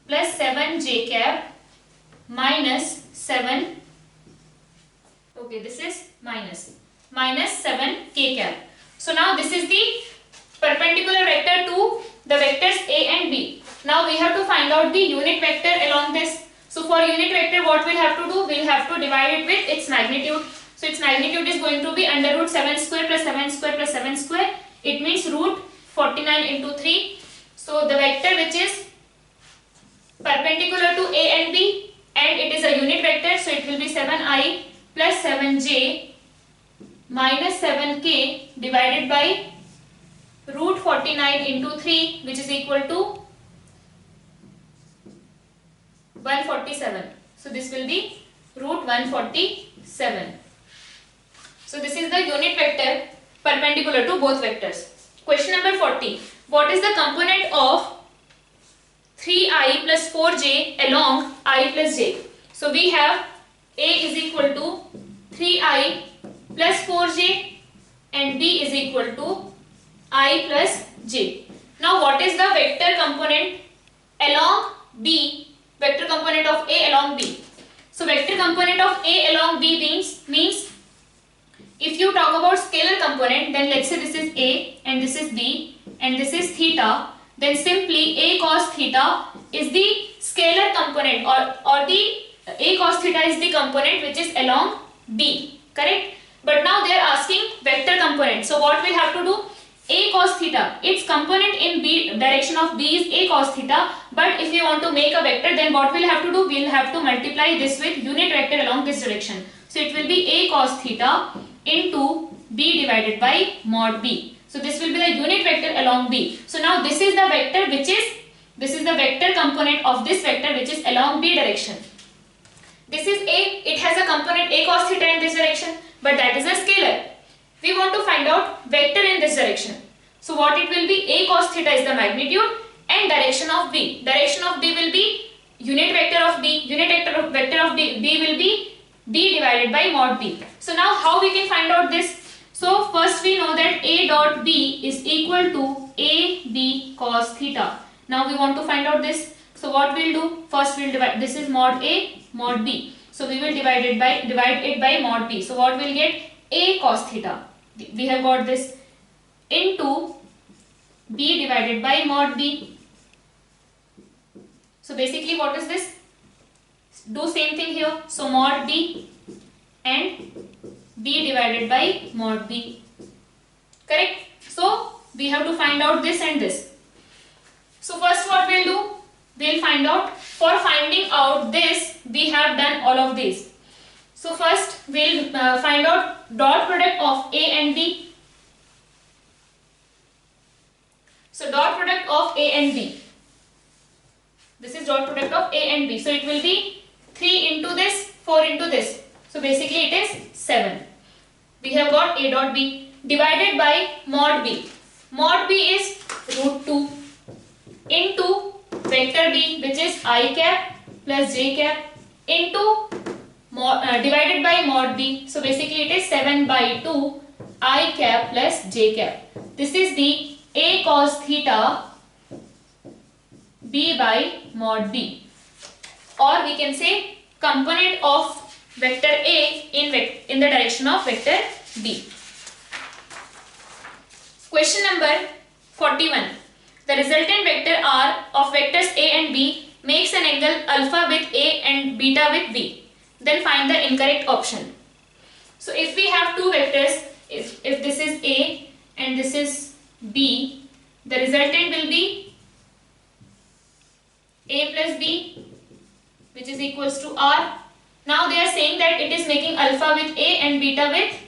plus 7 j cap minus 7, okay, this is minus 7 k cap. So now this is the perpendicular vector to the vectors A and B. Now we have to find out the unit vector along this. So for unit vector, what we'll have to do, we'll have to divide it with its magnitude. So its magnitude is going to be under root 7 square plus 7 square plus 7 square. It means root 49 into 3. So the vector which is perpendicular to A and B, and it is a unit vector, so it will be 7i plus 7j minus 7k divided by root 49 into 3, which is equal to 147. So this will be root 147. So this is the unit vector perpendicular to both vectors. Question number 40. What is the component of 3i plus 4j along I plus j? So we have A is equal to 3i plus 4j and B is equal to I plus j. Now what is the vector component along B, vector component of A along B? So vector component of A along B means if you talk about scalar component, then let's say this is A and this is B and this is theta, then simply A cos theta is the scalar component, or the A cos theta is the component which is along B, correct? But now they are asking vector component. So what we'll have to do? A cos theta, its component in B direction of B is A cos theta, but if you want to make a vector, then what we'll have to do? We'll have to multiply this with unit vector along this direction. So it will be A cos theta into B divided by mod B. So this will be the unit vector along B. So now this is the vector this is the vector component of this vector which is along B direction. This is A, it has a component A cos theta in this direction, but that is a scalar. We want to find out vector in this direction. So what it will be? A cos theta is the magnitude and direction of B. Direction of B will be unit vector of B. Unit vector of B will be B divided by mod B. So now how we can find out this? So first we know that A dot B is equal to AB cos theta. Now we want to find out this. So what we'll do? First we'll divide. This is mod A, mod B. So we will divide it by mod B. So what we'll get? A cos theta. We have got this into B divided by mod B. So basically what is this? Do same thing here. So mod B and B divided by mod B. Correct? So we have to find out this and this. So first what we'll do? We'll find out, for finding out this, we have done all of these. So first we'll find out dot product of A and B. So dot product of A and B. This is dot product of A and B. So it will be 3 into this, 4 into this. So basically it is 7. We have got A dot B divided by mod B. Mod B is root 2 into vector B, which is I cap plus j cap, into divided by mod B. So basically it is 7 by 2 I cap plus j cap. This is the A cos theta B by mod B, or we can say component of vector A in the direction of vector B. Question number 41. The resultant vector R of vectors A and B makes an angle alpha with A and beta with B. Then find the incorrect option. So if we have two vectors, if this is A and this is B, the resultant will be A plus B, which is equals to R. Now they are saying that it is making alpha with A and beta with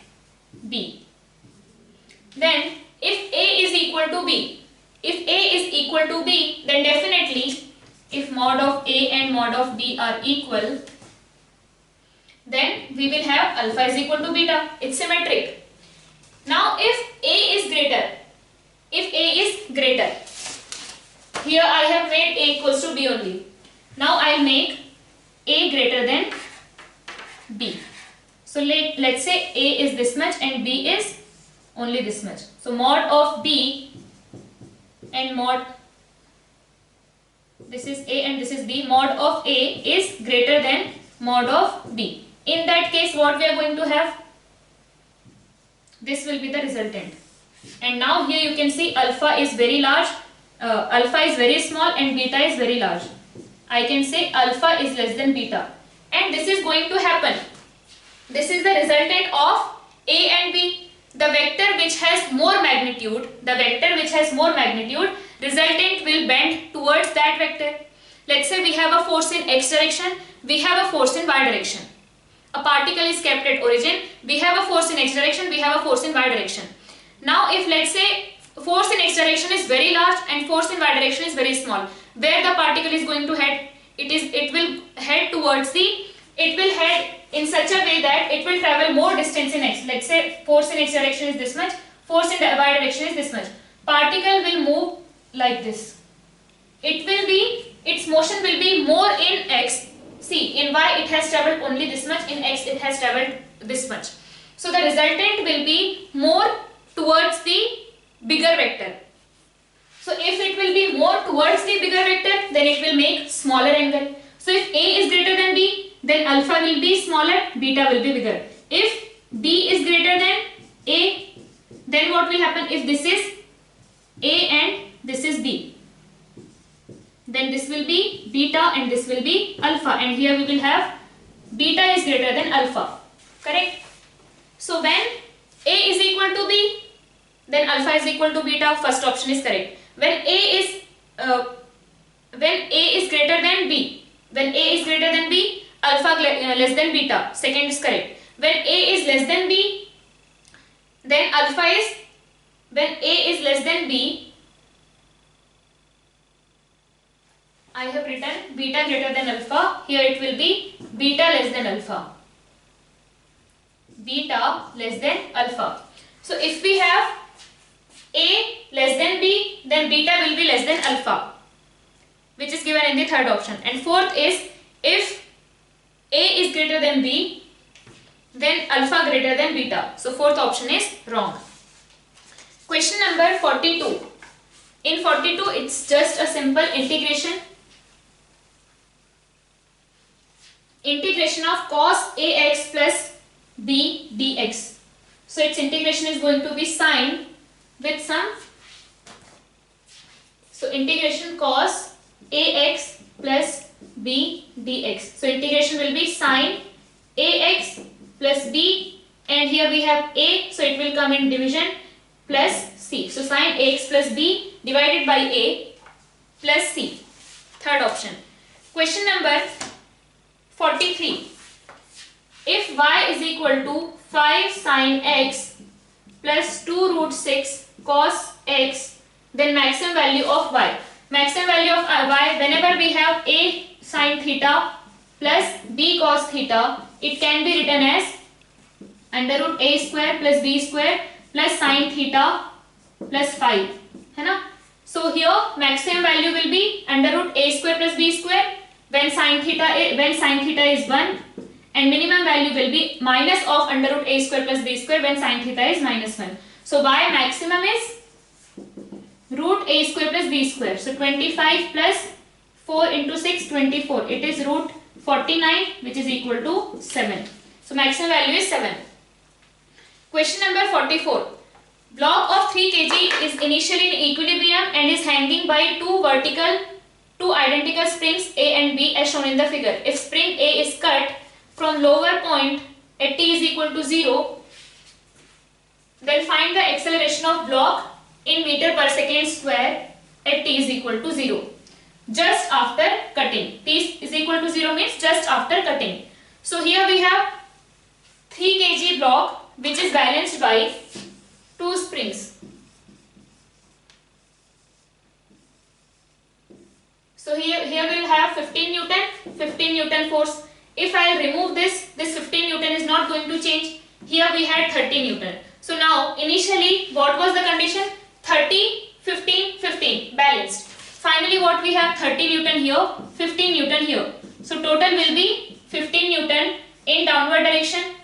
B. Then if A is equal to B, then definitely if mod of A and mod of B are equal, then we will have alpha is equal to beta. It's symmetric. Now if A is greater, here I have made A equals to B only. Now I will make A greater than B. So let's say A is this much and B is only this much. So mod of B and mod, this is A and this is B, mod of A is greater than mod of B. In that case what we are going to have? This will be the resultant. And now here you can see alpha is very large, alpha is very small and beta is very large. I can say alpha is less than beta. And this is going to happen. This is the resultant of A and B. The vector which has more magnitude, resultant will bend towards that vector. Let's say we have a force in x direction, we have a force in y direction. A particle is kept at origin, we have a force in x direction, we have a force in y direction. Now if let's say force in x direction is very large and force in y direction is very small, where the particle is going to head? It will head in such a way that it will travel more distance in x. Let's say force in x direction is this much, force in the y direction is this much. Particle will move like this. Its motion will be more in x. See, in y it has travelled only this much, in x it has travelled this much. So the resultant will be more towards the bigger vector. So if it will be more towards the bigger vector, then it will make smaller angle. So if A is greater than B, then alpha will be smaller, beta will be bigger. If B is greater than A, then what will happen? If this is A and this is B, then this will be beta and this will be alpha, and here we will have beta is greater than alpha. Correct? So when A is equal to B, then alpha is equal to beta. First option is correct. When A is greater than B, alpha less than beta. Second is correct. When A is less than B, then alpha is, when A is less than B, I have written beta greater than alpha. Here it will be beta less than alpha. Beta less than alpha. So if we have A less than B, then beta will be less than alpha, which is given in the third option. And fourth is, if A is greater than B, then alpha greater than beta. So fourth option is wrong. Question number 42. In 42, it's just a simple integration. Integration of cos AX plus B dx. So its integration is going to be sine with some, so integration cos AX plus B dx. So integration will be sine AX plus B, and here we have A, so it will come in division, plus C. So sine AX plus B divided by A plus C. Third option. Question number 43. If y is equal to 5 sine x plus 2 root 6 cos x, then maximum value of y. Maximum value of y, whenever we have A sine theta plus B cos theta, it can be written as under root A square plus B square plus sine theta plus 5. है ना? So here maximum value will be under root A square plus B square when sine theta is 1, and minimum value will be minus of under root A square plus B square when sine theta is minus 1. So y maximum is root A square plus B square. So 25 plus 4 into 6, 24. It is root 49, which is equal to 7. So maximum value is 7. Question number 44. Block of 3 kg is initially in equilibrium and is hanging by two identical springs A and B as shown in the figure. If spring A is cut from lower point at t is equal to 0, then find the acceleration of block in meter per second square at t is equal to 0. Just after cutting. T is equal to 0 means just after cutting. So here we have 3 kg block which is balanced by 2 springs. So here we will have 15 Newton force. If I will remove this 15 Newton is not going to change. Here we had 30 Newton. So now initially what was the condition? 30, 15, 15 balanced. Finally what we have? 30 Newton here, 15 Newton here. So total will be 15 Newton in downward direction.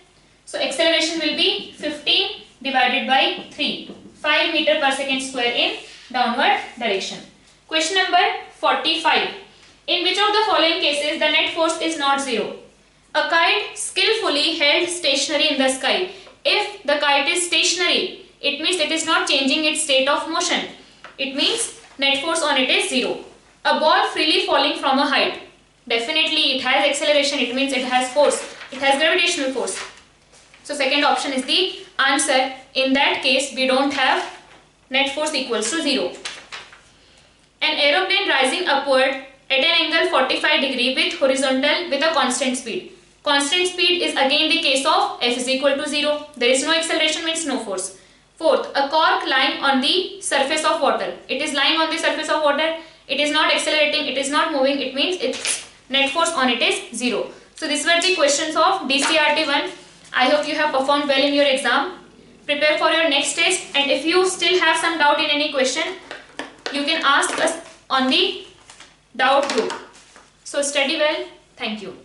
So acceleration will be 15 divided by 3. 5 meter per second square in downward direction. Question number 45. In which of the following cases the net force is not 0? A kite skillfully held stationary in the sky. If the kite is stationary, it means it is not changing its state of motion. It means net force on it is 0. A ball freely falling from a height. Definitely it has acceleration, it means it has force. It has gravitational force. So second option is the answer. In that case, we don't have net force equals to 0. An aeroplane rising upward at an angle 45 degree with horizontal with a constant speed. Constant speed is again the case of f is equal to 0. There is no acceleration, means no force. Fourth, a cork lying on the surface of water. It is lying on the surface of water. It is not accelerating. It is not moving. It means its net force on it is 0. So these were the questions of DCRT 1. I hope you have performed well in your exam. Prepare for your next test, and if you still have some doubt in any question, you can ask us on the doubt group. So study well. Thank you.